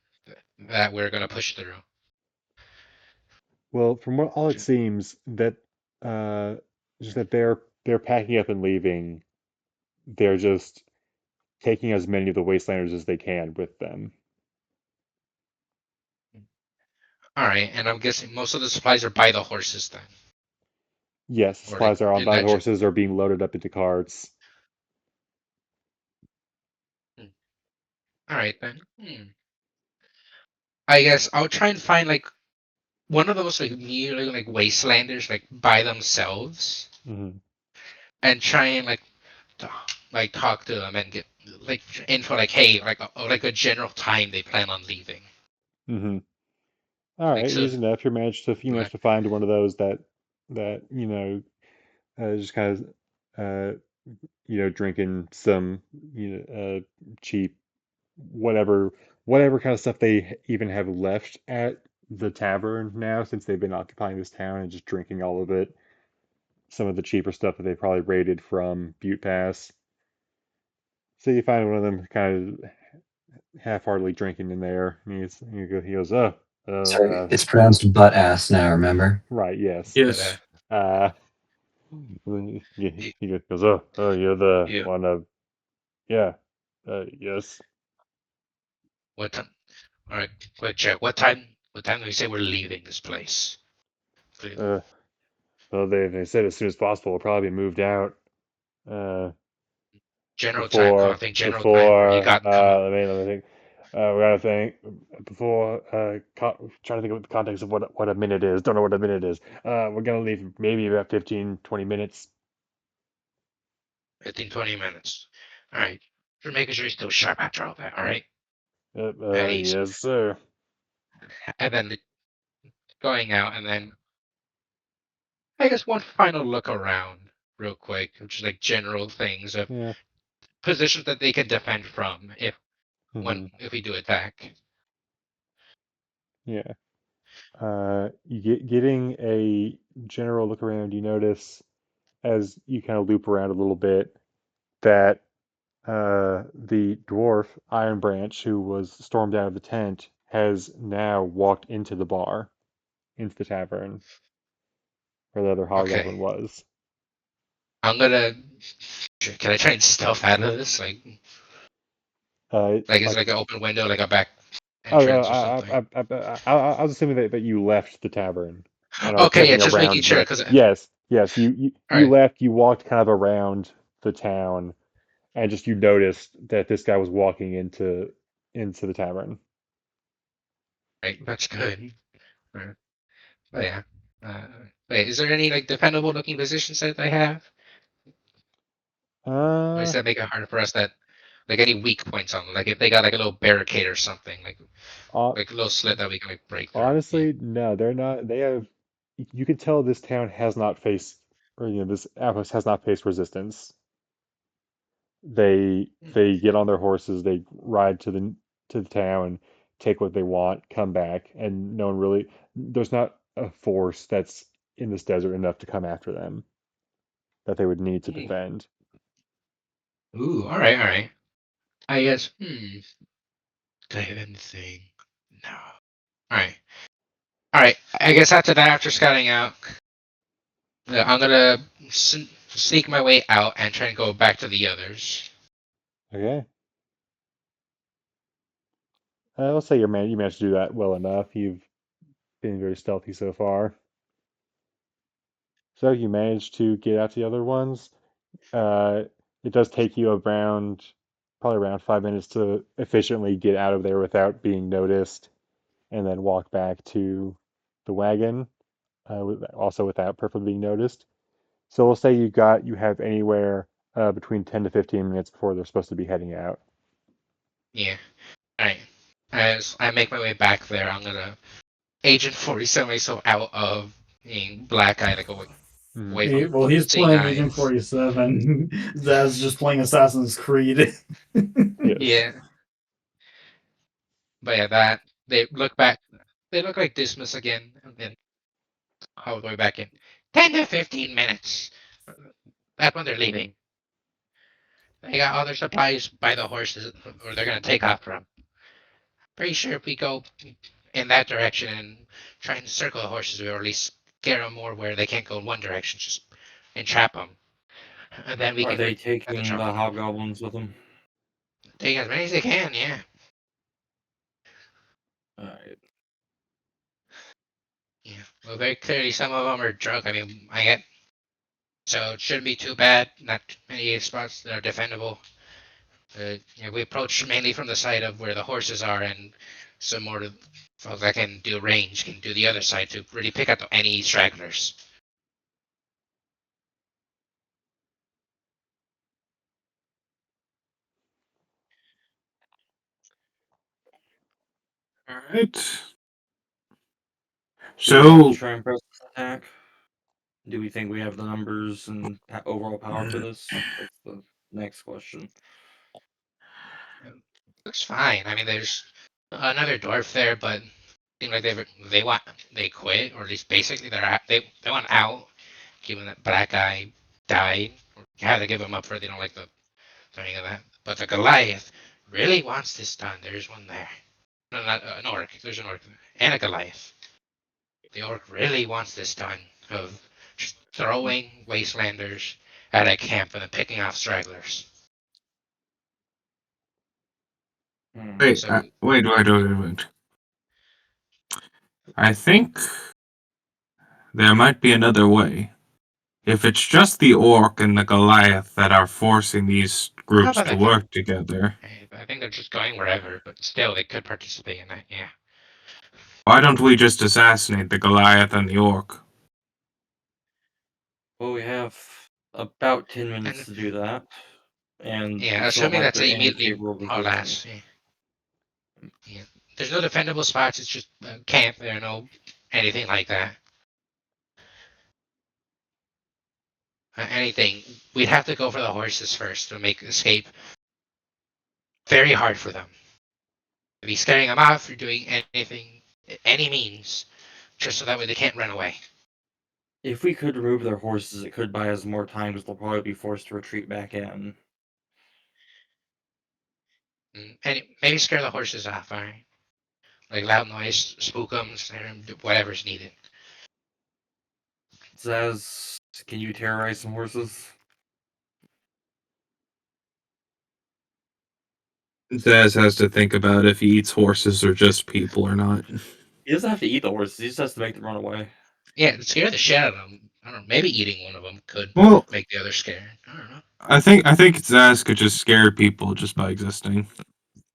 that we're gonna push through.
Well, from what all it seems that uh just that they're packing up and leaving. They're just taking as many of the wastelanders as they can with them.
All right, and I'm guessing most of the supplies are by the horses then,
Yes,
or like
supplies are on
in
by the
that.
horses or being loaded up into carts.
All right then. I guess I'll try and find like one of those like nearly like wastelanders like by themselves
Hmm.
and try and like like talk to them and get like info like hey like a general time they plan on leaving.
Hmm. All
Like
right,
so
easy enough. You managed
like
to find one of those that just kind of drinking some cheap whatever kind of stuff they even have left at the tavern now, since they've been occupying this town and just drinking all of it. Some of the cheaper stuff that they probably raided from Butte Pass. So you find one of them kind of half-heartedly drinking in there, and he goes, oh,
Sorry, it's pronounced butt ass now. Remember?
right, yes.
But
Yes.
Uh,
y-
he goes, oh, you're the
yeah.
one of, yeah, yes.
What time? All right, quick check. What time? What time do we say we're leaving this place? Please.
Uh, well, they said as soon as possible, we'll probably be moved out. Uh,
General time. I
before
think general time, or you
before
got
let me think. We gotta think before trying to think of the context of what a minute is. Don't know what a minute is. We're gonna leave maybe about 15, 20 minutes.
15, 20 minutes. All right. Just making sure you're still sharp after all that. All right. At ease.
Yes, sir.
And then going out, and then I guess one final look around, real quick, which is like general things of
Yeah.
positions that they can defend from
Hmm.
if we do attack.
Yeah. Getting a general look around, you notice as you kind of loop around a little bit that the dwarf Iron Branch, who was stormed out of the tent, has now walked into the bar, into the tavern where the other
Okay.
hobgoblin was.
I'm gonna. Can I try and stealth out of this?
Uh,
Like it's
like,
like an open window, like a back
oh,
entrance or something.
I was assuming that you left the tavern and are
Okay, yeah,
checking
just making
around
sure,
the.
because
Yes,
all
you
right,
left, you walked kind of around the town, and just you noticed that this guy was walking into the tavern.
right, that's good. Right. But yeah. Uh, Wait, is there any like defendable looking positions that they have? Or does
Uh,
that make it harder for us that like any weak points on them? Like if they got like a little barricade or something,
hon-
like a little slit that we can like break through. Yeah.
honestly, no, they're not. They have. You can tell this town has not faced, or this outpost has not faced resistance. They get on their horses, they ride to the town, take what they want, come back, and no one really. There's not a force that's in this desert enough to come after them that they would need to
Hmm.
defend.
Ooh, all right, all right. I guess. Do I have anything? No. All right, all right. I guess after that, after scouting out, I'm gonna sneak my way out and try and go back to the others.
Okay. Let's say you managed to do that well enough. You've been very stealthy so far. So you managed to get out to the other ones. Uh, it does take you probably around 5 minutes to efficiently get out of there without being noticed, and then walk back to the wagon, also without perfectly being noticed. So we'll say you have anywhere between 10 to 15 minutes before they're supposed to be heading out.
Yeah. All right. As I make my way back there, I'm gonna Agent 47 myself out of being black eye, like
Mhm.
away from
Well, he's
seeing
playing Agent
eyes.
47. Zaz just playing Assassin's Creed.
Yes.
Yeah. But yeah, that they look back. They look like Dismas again, and then I'll go back in 10 to 15 minutes. That's when they're leaving. They got other supplies by the horses, or they're gonna take off from. Pretty sure if we go in that direction and try and circle the horses, or at least scare them more where they can't go in one direction, just entrap them, and then we
Are
can
they
get the
taking
trouble.
the hobgoblins with them?
Take as many as they can, yeah.
Alright.
Yeah. Well, very clearly, some of them are drunk. I mean, I get so it shouldn't be too bad. Not too many spots that are defendable. We approach mainly from the side of where the horses are, and some more folks that can do range can do the other side to really pick out any stragglers.
All right.
Do we want to
So,
try and press this attack? Do we think we have the numbers and overall power for this? That's the next question.
Looks fine. I mean, there's another dwarf there, but seem like they quit, or at least basically they want out, given that black guy died. Or you have to give him up for they don't like the timing of that. But the Goliath really wants this done. There's one there. No, not an orc. There's an orc and a Goliath. The orc really wants this done of just throwing wastelanders at a camp and then picking off stragglers.
Wait,
So
wait. I think there might be another way. If it's just the orc and the Goliath that are forcing these
how
groups
about
to
that?
work together,
I think they're just going wherever, but still they could participate in that. Yeah.
why don't we just assassinate the Goliath and the orc?
Well, we have about 10
And
minutes to do that, and we
yeah,
still have
assuming that's
neither any
immediately
favorable
or
conclusion.
less. Yeah. Yeah. There's no defendable spots. It's just camp. There are no anything like that. Anything. We'd have to go for the horses first to make escape very hard for them. Be scaring them off or doing anything, any means, just so that way they can't run away.
If we could remove their horses, it could buy us more time because they'll probably be forced to retreat back in.
And maybe scare the horses off, alright? Like loud noise, spook them, scare them, whatever's needed.
Zaz, can you terrorize some horses?
Zaz has to think about if he eats horses or just people or not.
He doesn't have to eat the horses, he just has to make them run away.
Yeah, scare the shit out of them. I don't know, maybe eating one of them could
Well,
make the other scared. I don't know.
I think Zaz could just scare people just by existing.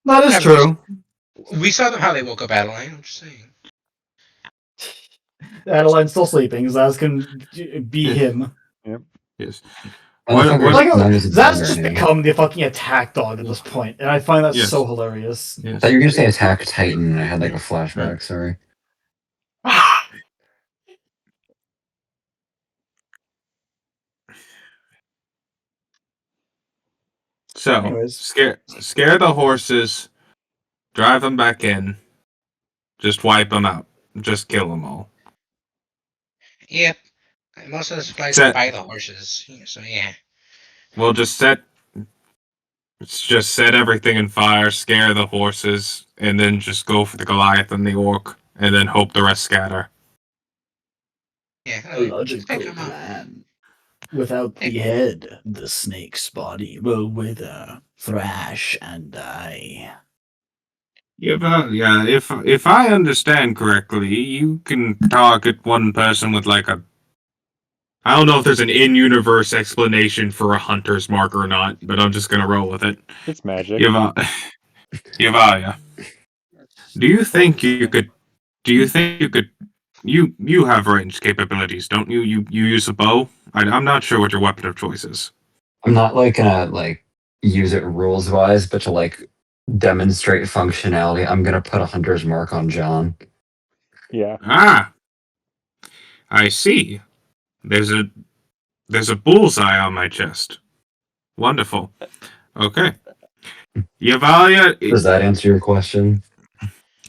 That is
Yeah,
true.
we saw them how they woke up Adeline, I'm just saying.
Adeline's still sleeping. Zaz can be him.
Yep.
Yes.
Motherfucker's
Like,
known as a
Zaz has
dog
just
right now.
become the fucking attack dog at this point, and I find that
Yes.
so hilarious.
I
Yes.
thought you were gonna say Attack Titan, and I had like a flashback. Sorry.
So
Anyways.
scare the horses, drive them back in, just wipe them out, just kill them all.
Yep. Most of the supplies are
Set.
by the horses, so yeah.
We'll just set everything in fire, scare the horses, and then just go for the Goliath and the orc, and then hope the rest scatter.
Yeah,
A logical
pick 'em up.
plan. Without the head, the snake's body will wither, thrash, and die.
Yeah. If I understand correctly, you can target one person with like a. I don't know if there's an in-universe explanation for a hunter's mark or not, but I'm just gonna roll with it.
It's magic.
Yavalia, do you think you could? Do you think you could? You have ranged capabilities, don't you? You use a bow. I'm not sure what your weapon of choice is.
I'm not like gonna like use it rules wise, but to like demonstrate functionality, I'm gonna put a hunter's mark on John.
Yeah.
Ah, I see. There's a bullseye on my chest. Wonderful. Okay. Yavalia,
Does that answer your question?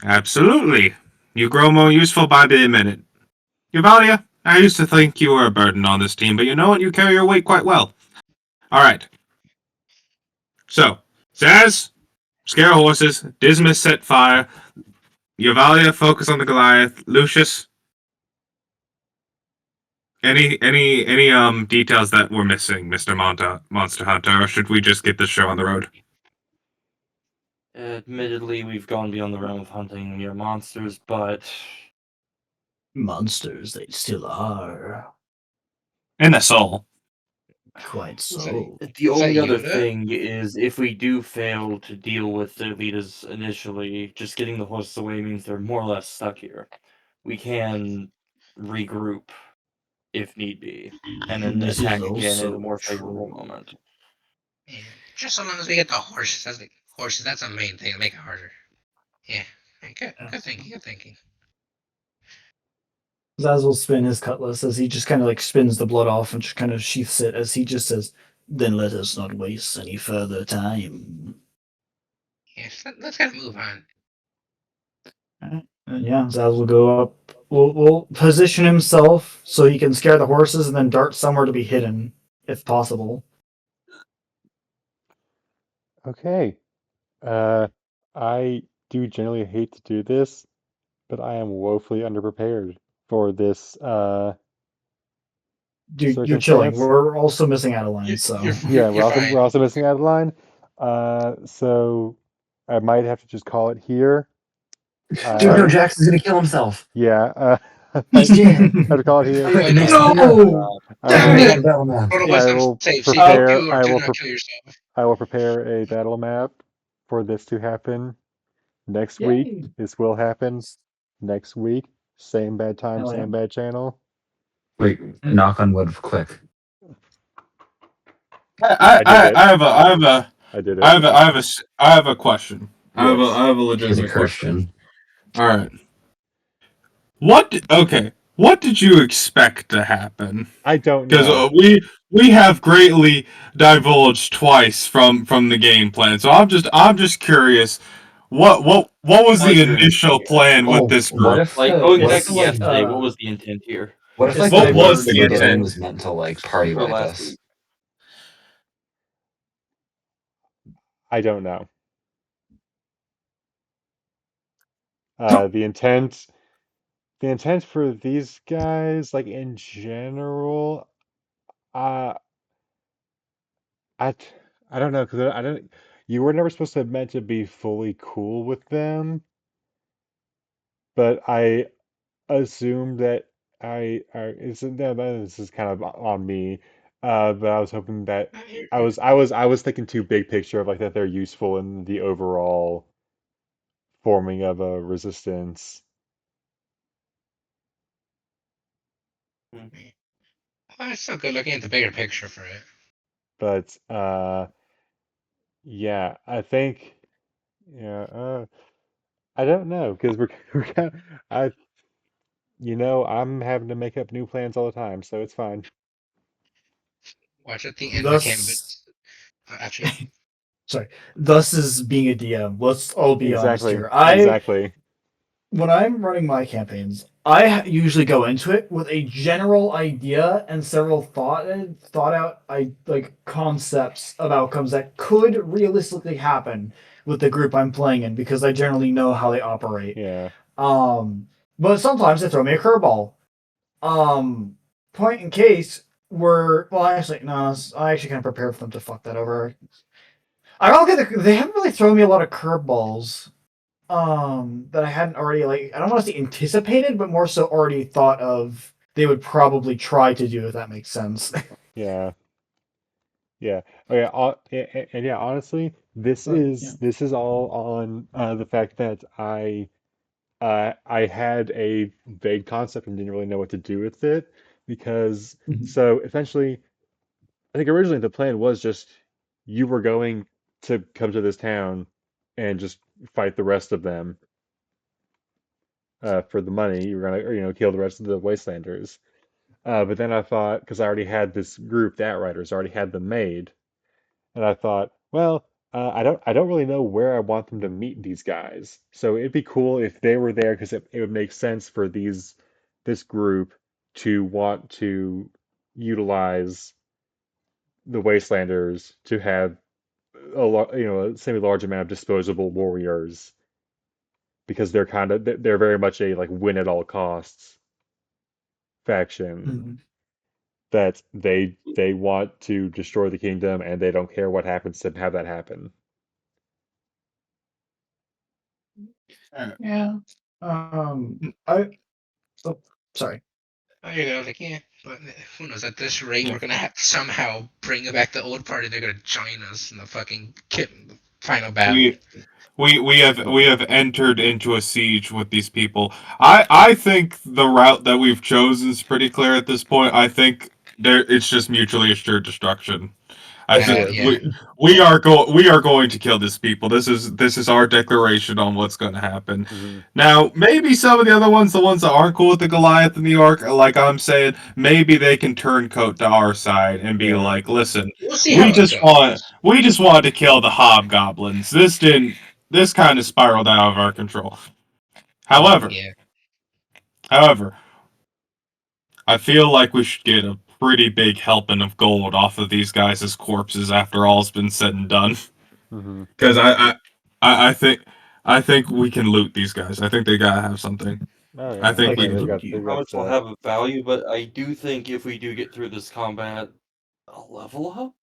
absolutely. You grow more useful by the minute. Yavalia, I used to think you were a burden on this team, but you know what? You carry your weight quite well. All right. So, Zaz, scare horses. Dismas, set fire. Yavalia, focus on the Goliath. Lucius, any details that we're missing, Mr. Monster Hunter, or should we just get this show on the road?
Admittedly, we've gone beyond the realm of hunting near monsters, but
Monsters they still are.
And that's all.
Quite
So-
so.
the
Is that
only other
Yoda?
thing is if we do fail to deal with their leaders initially, just getting the horses away means they're more or less stuck here. We can regroup if need be, and then
This is
attack again at a
also
more favorable
true.
moment.
Yeah, just so long as we get the horses. That's the main thing to make it harder. Yeah. Good thinking. Good thinking.
Zaz will spin his cutlass as he just kind of like spins the blood off and just kind of sheaths it as he just says, "Then let us not waste any further time."
Yes, let's kind of move on.
And yeah, Zaz will go up. Will position himself so he can scare the horses and then dart somewhere to be hidden, if possible.
Okay. Uh, I do generally hate to do this, but I am woefully underprepared for this
Dude, you're chilling.
circumstance.
We're also missing out a line,
You're
so
Yeah,
you're
we're
fine.
also missing out of line. So I might have to just call it here.
Dude, no,
Uh,
okay.
Jackson's gonna kill himself.
yeah, I
He's dead.
have to call it here.
Quick,
Wait,
next
no.
map.
No,
I
damn
Everybody
will
got a
it.
battle map.
Total
I
wisdom
will
save. See if you
prepare
do or do not kill yourself.
I will prepare a battle map for this to happen next week.
Yay.
This will happen next week. Same bad time,
Hell yeah.
same bad channel.
Wait, knock on wood, quick.
I did it.
I have a question.
Yes.
I have a
He's a
legitimate question.
Christian.
All right. What did you expect to happen?
I don't
Because
know.
we have greatly divulged twice from the game plan. So I'm just curious. What was
Like,
the initial plan with
Oh,
this group?
going back
It's
to
like
yesterday, what was the intent here?
what if
it's
like the
What
word
was
for
diverged,
the
the
but
day
intent?
was meant to like party
Or
like
last
us?
week?
I don't know.
No.
The intent for these guys, like in general, uh, I I don't know because I don't. You were never supposed to meant to be fully cool with them, but I assumed that this is kind of on me. But I was hoping that I was thinking too big picture of like that they're useful in the overall forming of a resistance.
Hmm.
Well, it's still good looking at the bigger picture for it.
But yeah, I think yeah, I don't know because we're kind of, I I'm having to make up new plans all the time, so it's fine.
Watch at the end of the
thus
canvas. Actually,
sorry. Thus is being a DM. Let's all be honest
Exactly,
here. I
exactly.
when I'm running my campaigns, I usually go into it with a general idea and several thought out I like concepts of outcomes that could realistically happen with the group I'm playing in because I generally know how they operate.
Yeah,
Um, but sometimes they throw me a curveball. Um, Point in case where well actually no, I actually kind of prepared for them to fuck that over. I don't get they haven't really thrown me a lot of curveballs that I hadn't already like I don't want to say anticipated, but more so already thought of they would probably try to do if that makes sense.
yeah, yeah. Oh yeah, and yeah. Honestly,
But yeah.
this is all on the fact that I had a vague concept and didn't really know what to do with it because
Mhm.
so essentially. I think originally the plan was just you were going to come to this town and just fight the rest of them for the money. You were gonna, kill the rest of the Wastelanders. But then I thought, because I already had this group, the Outriders, I already had them made, and I thought, well, I don't really know where I want them to meet these guys. So it'd be cool if they were there because it would make sense for this group to want to utilize the Wastelanders to have a semi-large amount of disposable warriors because they're very much a like win at all costs faction
Mhm.
that they want to destroy the kingdom and they don't care what happens to have that happen.
Yeah. I oh, sorry.
oh, you go. Like, yeah, but who knows? At this rate, we're gonna have to somehow bring back the old party. They're gonna join us in the fucking final battle.
We we
Mhm.
have entered into a siege with these people. I think the route that we've chosen is pretty clear at this point. I think it's just mutually assured destruction. I
That's
think
true.
Yeah.
we are going to kill this people. This is our declaration on what's going to happen.
Hmm.
Now, maybe some of the other ones, the ones that aren't cool with the Goliath in New York, like I'm saying, maybe they can turncoat to our side and be
Yeah.
like, "Listen,
We'll see how it goes.
we just wanted to kill the hobgoblins. This kind of spiraled out of our control."
Hmm.
However,
Yeah.
however, I feel like we should get a pretty big helping of gold off of these guys' corpses after all's been said and done.
Hmm.
Because I think we can loot these guys. I think they gotta have something.
Oh
I
yeah,
think
I
we
yeah.
can
They've
loot
got
you.
they've
How
got
much will
stuff.
have a value, but I do think if we do get through this combat, a level up.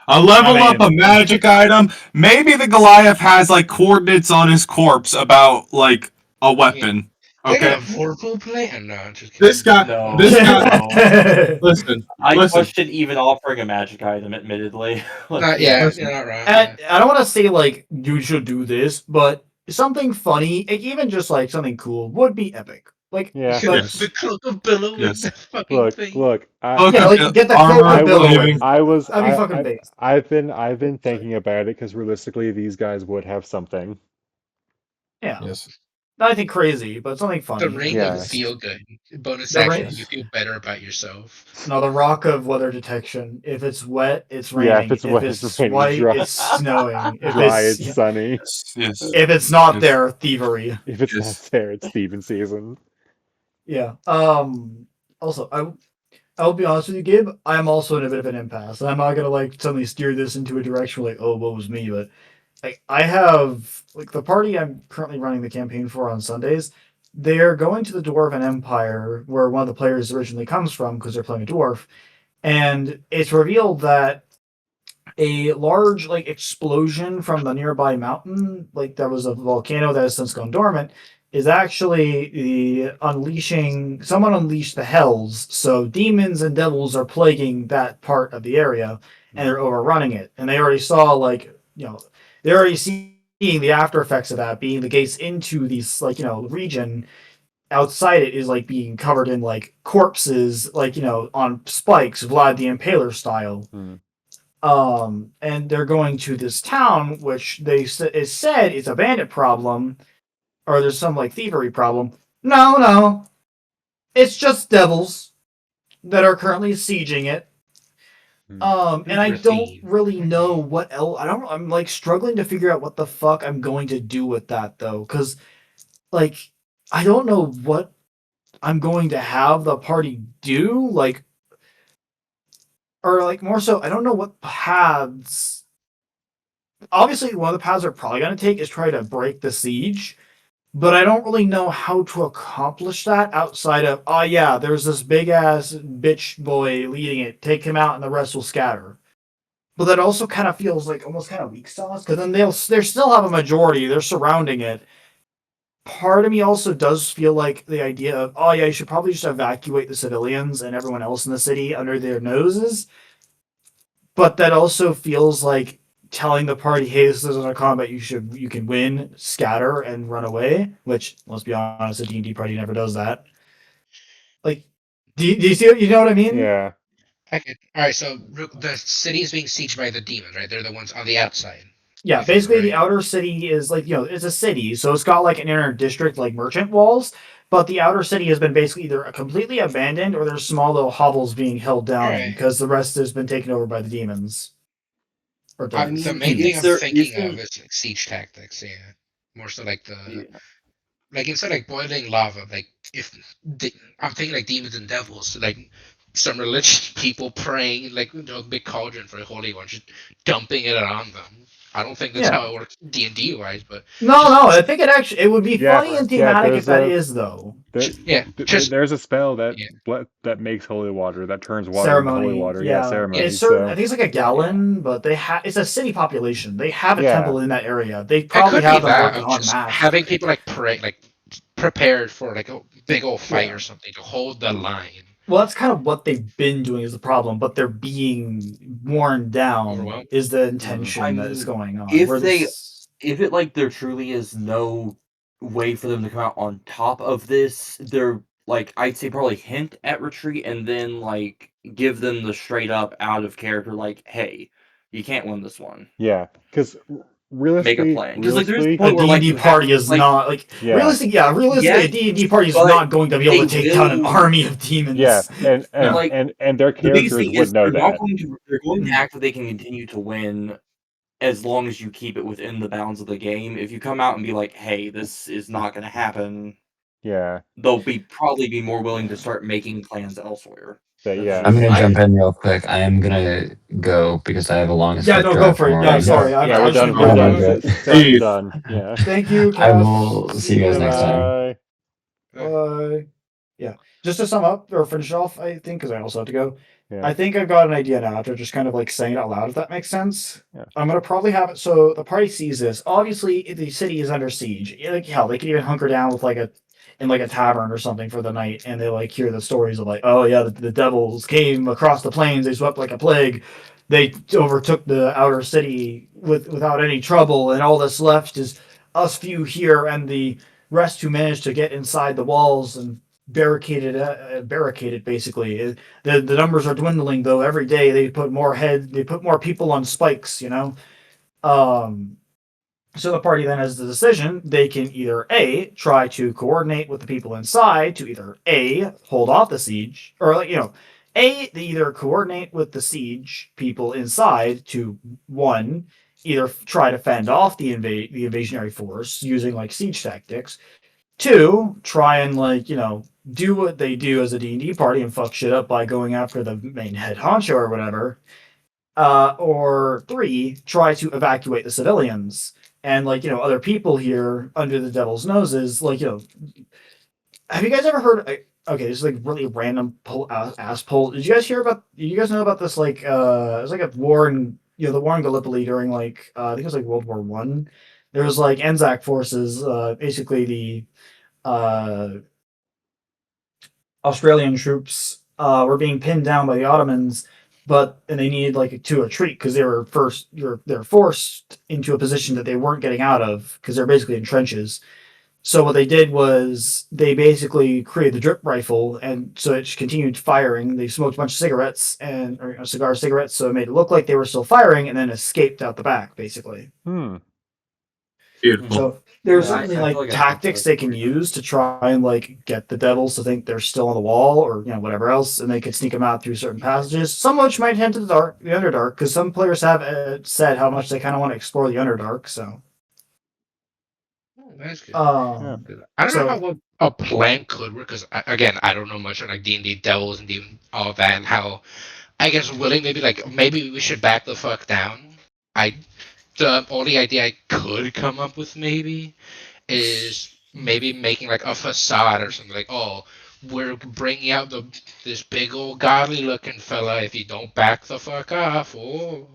A level
I
up a
mean,
magic item. Maybe the Goliath has like coordinates on his corpse about like a
Yeah.
weapon.
They
Okay,
got a Vorpal plate? No, I'm just
this
kidding.
guy,
No,
this guy.
no.
Listen,
I
listen,
question even offering a magic item, admittedly.
Not
Like,
yeah,
listen.
you're not wrong.
and
Yeah.
I don't want to say like you should do this, but something funny, like, even just like something cool, would be epic.
Yeah.
Like
The
Yes,
cloak of billow with
yes.
the fucking
Look,
thing.
look.
Look
yeah,
at
like
the
get the cloak
armor
of
I was,
billowing.
waving.
I was,
That'd be fucking based.
I've been thinking about it because realistically, these guys would have something.
Yeah,
Yes,
nothing crazy, but something
The
funny at
ring of
Yeah,
least.
feel good. Bonus
The
action,
rain.
you
yes,
feel better about yourself.
No, the rock of weather detection. If it's wet, it's
yeah. If
raining.
it's
If
wet, it's
it's
raining.
white,
Dry,
it's snowing. If
dry,
it's
it's sunny.
yes, yes,
if it's not
yes,
there, thievery.
If it's not
yes.
there, it's Steven season.
Yeah. Also, I'll be honest with you, Gabe. I'm also in a bit of an impasse. I'm not gonna like suddenly steer this into a direction where, like, oh, what was me? But like, I have like the party I'm currently running the campaign for on Sundays. They're going to the Dwarven Empire, where one of the players originally comes from, because they're playing a dwarf, and it's revealed that a large like explosion from the nearby mountain, like that was a volcano that has since gone dormant, is actually the unleashing. Someone unleashed the hells, so demons and devils are plaguing that part of the area, and
Hmm.
they're overrunning it. And they already saw like they're already seeing the after effects of that, being the gates into these like region outside it is like being covered in like corpses, like on spikes, Vlad the Impaler style.
Hmm.
And they're going to this town, which is said is a bandit problem, or there's some like thievery problem. No, no, it's just devils that are currently sieging it.
Hmm.
And I
Super
don't
theme.
really know what else. I don't. I'm like struggling to figure out what the fuck I'm going to do with that though, because like I don't know what I'm going to have the party do. Like, or like more so, I don't know what paths. Obviously, one of the paths they're probably going to take is try to break the siege, but I don't really know how to accomplish that outside of, oh yeah, there's this big ass bitch boy leading it. Take him out, and the rest will scatter. But that also kind of feels like almost kind of weak sauce because then they still have a majority. They're surrounding it. Part of me also does feel like the idea of, oh yeah, you should probably just evacuate the civilians and everyone else in the city under their noses. But that also feels like telling the party, hey, this isn't a combat you can win, scatter, and run away. Which, let's be honest, a D&D party never does that. Like, do you see? You know what I mean?
Yeah.
Okay. Alright, so the city is being sieged by the demons, right? They're the ones on the outside.
Yeah,
Of it,
basically the
right?
outer city is like, it's a city, so it's got like an inner district like merchant walls, but the outer city has been basically either completely abandoned or there's small little hovels being held down in
Alright.
because the rest has been taken over by the demons or
I
devils.
The
mean,
main thing
is
I'm
Demons.
there
thinking of
isn't?
is like siege tactics, yeah. More so like
Yeah.
like instead of like boiling lava, like if I'm thinking like demons and devils, like some religious people praying like big cauldron for a holy one, just dumping it on them. I don't think that's
Yeah.
how it works D&D wise, but
No,
just
no, I think it would be
Yeah.
funny and
Yeah.
thematic if that is though.
There,
yeah, just
there's a spell that
yeah,
that makes holy water, that turns water into holy
Ceremony,
water. Yeah,
yeah.
yeah.
It's
ceremony.
certain. I
So
think it's like a
yeah,
gallon, but it's a city population. They have a
yeah,
temple in that area. They
It
probably
could be
have them
that
working
of
on
just
mass.
having people like pray, like prepared for like a big old fight
Yeah.
or something to hold the line.
Well, that's kind of what they've been doing is the problem, but they're being worn down
Overwhelmed.
is the
mhm,
I
intention that is
mean,
going on.
if
Where
they,
this,
if it like there truly is no way for them to come out on top of this, they're like I'd say probably hint at retreat and then like give them the straight up out of character like, hey, you can't win this one.
yeah. Because
Make a plan because like there is a
a
point where
D and
like
D
you have
party is
like
not like
yeah,
realistically,
yes,
a D&D party is
but
not going to be able
they
to take down an
will.
army of
yeah,
demons.
No,
Like
and their
the biggest
characters
thing
would
is
know that.
they're going to
Mhm.
act that they can continue to win as long as you keep it within the bounds of the game. If you come out and be like, "Hey, this is not going to happen,"
Yeah,
they'll be probably be more willing to start making plans elsewhere.
But
That's
yeah,
I'm
just
gonna
I
jump in real quick. I am gonna go because I have a long as
Yeah,
fuck
no, go
drive
for it.
tomorrow
Yeah,
yeah,
morning.
sorry.
no, yeah,
I
we're
was just
done.
gonna
We're
bring
Have
it
a
up.
done.
bit.
Set and
Peace.
done. Yeah.
Thank you,
I
Cass.
will see
See
you guys
you.
next time.
Bye.
Bye. Yeah. Just to sum up or finish off, I think, because I also have to go.
Yeah.
I think I've got an idea now after just kind of like saying it out loud, if that makes sense.
Yeah.
I'm gonna probably have it so the party sees this. Obviously, the city is under siege. Like hell, they could even hunker down with like a in like a tavern or something for the night, and they like hear the stories of like, oh yeah, the devils came across the plains, they swept like a plague, they overtook the outer city without any trouble, and all that's left is us few here and the rest who managed to get inside the walls and barricaded basically. The numbers are dwindling though. Every day they put more people on spikes. Um, so the party then has the decision. They can either A, try to coordinate with the people inside to either A, hold off the siege, or A, they either coordinate with the siege people inside to one, either try to fend off the invasionary force using like siege tactics. Two, try and do what they do as a D&D party and fuck shit up by going after the main head honcho or whatever. Or three, try to evacuate the civilians. And other people here under the devil's noses, have you guys ever heard? Okay, this is like really random ass poll. Did you guys hear about? Did you guys know about this? It was like a war in the war in Gallipoli during I think it was like World War I. There was like Anzac forces, basically the uh, Australian troops were being pinned down by the Ottomans, and they needed to retreat because they were forced into a position that they weren't getting out of because they're basically in trenches. So what they did was they basically created the drip rifle, and so it continued firing. They smoked a bunch of cigarettes or cigarettes, so it made it look like they were still firing, and then escaped out the back, basically.
Hmm.
Beautiful.
So there's
Yeah,
certainly
I feel like I've heard
tactics
that
they can
story.
use to try and get the devils to think they're still on the wall or whatever else, and they could sneak them out through certain passages. Some of which might hint to the Underdark, because some players have said how much they kind of want to explore the Underdark. So,
Oh, that's good.
Yeah.
I don't know how
so
well a plan could work because again, I don't know much on like D&D Devils and all of that and how I guess willing maybe we should back the fuck down. I The only idea I could come up with maybe is maybe making like a facade or something like, oh, we're bringing out this big old godly looking fella if you don't back the fuck off. Oh,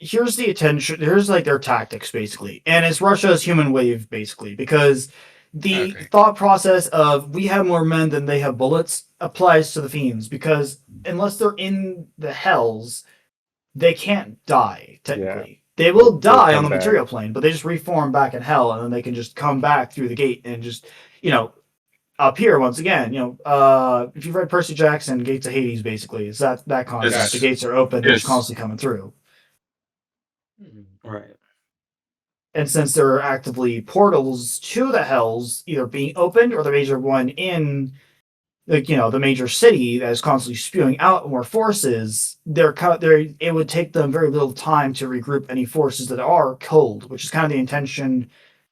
here's the attention. Here's their tactics basically, and it's Russia's human wave basically because the
okay,
thought process of we have more men than they have bullets applies to the fiends because unless they're in the hells they can't die
Yeah.
technically. They
They'll
will
they'll
die on
come
the
back.
material plane, but they just reform back in hell, and then they can just come back through the gate and just you know up here once again. If you've read Percy Jackson, Gates of Hades, basically, it's that concept. The
gotcha.
Yes.
gates are open; they're just
Yes.
constantly coming through.
Right.
And since there are actively portals to the hells, either being opened or the major one in the major city that is constantly spewing out more forces, it would take them very little time to regroup any forces that are cold, which is kind of the intention.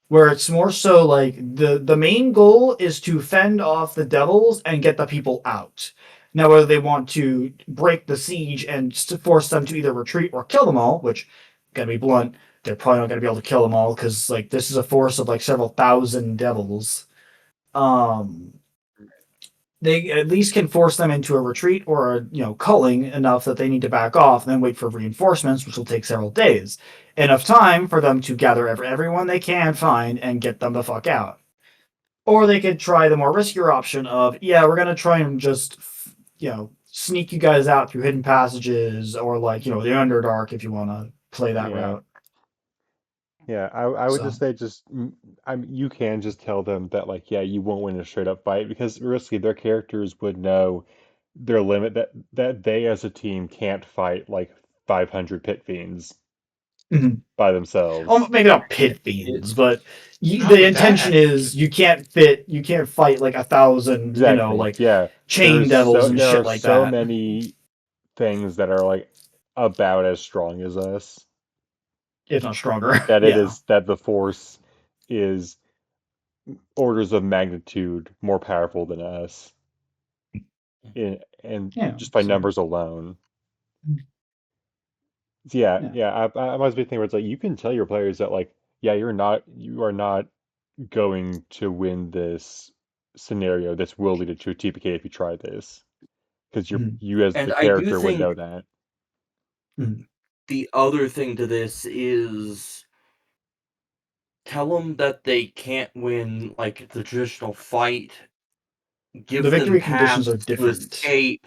Where it's more so like the main goal is to fend off the devils and get the people out. Now, whether they want to break the siege and force them to either retreat or kill them all, which, gonna be blunt, they're probably not gonna be able to kill them all because this is a force of several thousand devils. Um, they at least can force them into a retreat or culling enough that they need to back off and then wait for reinforcements, which will take several days. Enough time for them to gather everyone they can find and get them the fuck out. Or they could try the more riskier option of, yeah, we're gonna try and just sneak you guys out through hidden passages or the Underdark if you want to play that
Yeah.
route.
Yeah. I would just
So
say you can just tell them that yeah, you won't win a straight up fight because realistically their characters would know their limit that they as a team can't fight 500 pit fiends
mhm.
by themselves.
Maybe not pit
It,
fiends, but
Not
the
with
intention
that.
is you can't fight 1,000,
Exactly. Yeah.
chain devils and
There
shit
are
like
so
that,
many things that are about as strong as us
if not stronger.
that
Yeah.
the force is orders of magnitude more powerful than us. and
Yeah.
just by
So,
numbers alone.
Mm.
Yeah,
yeah.
yeah. I'm always big thing where it's like you can tell your players that like, yeah, you are not going to win this scenario. This will lead to a TPK if you try this, because
Mhm.
you as
And
the
I do
character would know
think
that.
Mhm.
the other thing to this is tell them that they can't win like the traditional fight,
The
give them
victory conditions
paths
are
to
different.
escape,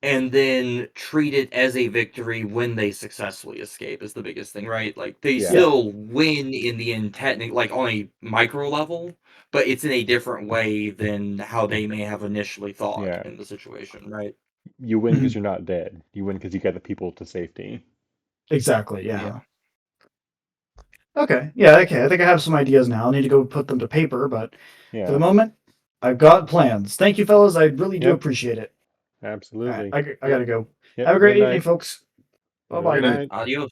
and then treat it as a victory when they successfully escape is the biggest thing, right? Like they
Yeah,
Yeah.
still win in the end, like on a micro level, but it's in a different way than how they may have initially thought
yeah.
in the situation, right?
You win because
Mhm.
you're not dead. You win because you get the people to safety.
Exactly.
Yeah.
Yeah. Okay. Yeah. Okay. I think I have some ideas now. I need to go put them to paper, but for the
Yeah.
moment, I've got plans. Thank you, fellas. I really do
Yep.
appreciate it. All right.
Absolutely.
I gotta go.
Yep.
Have a
Good
great evening,
night.
folks. Bye
Enjoy
bye.
your
Good night.
night.
Adios.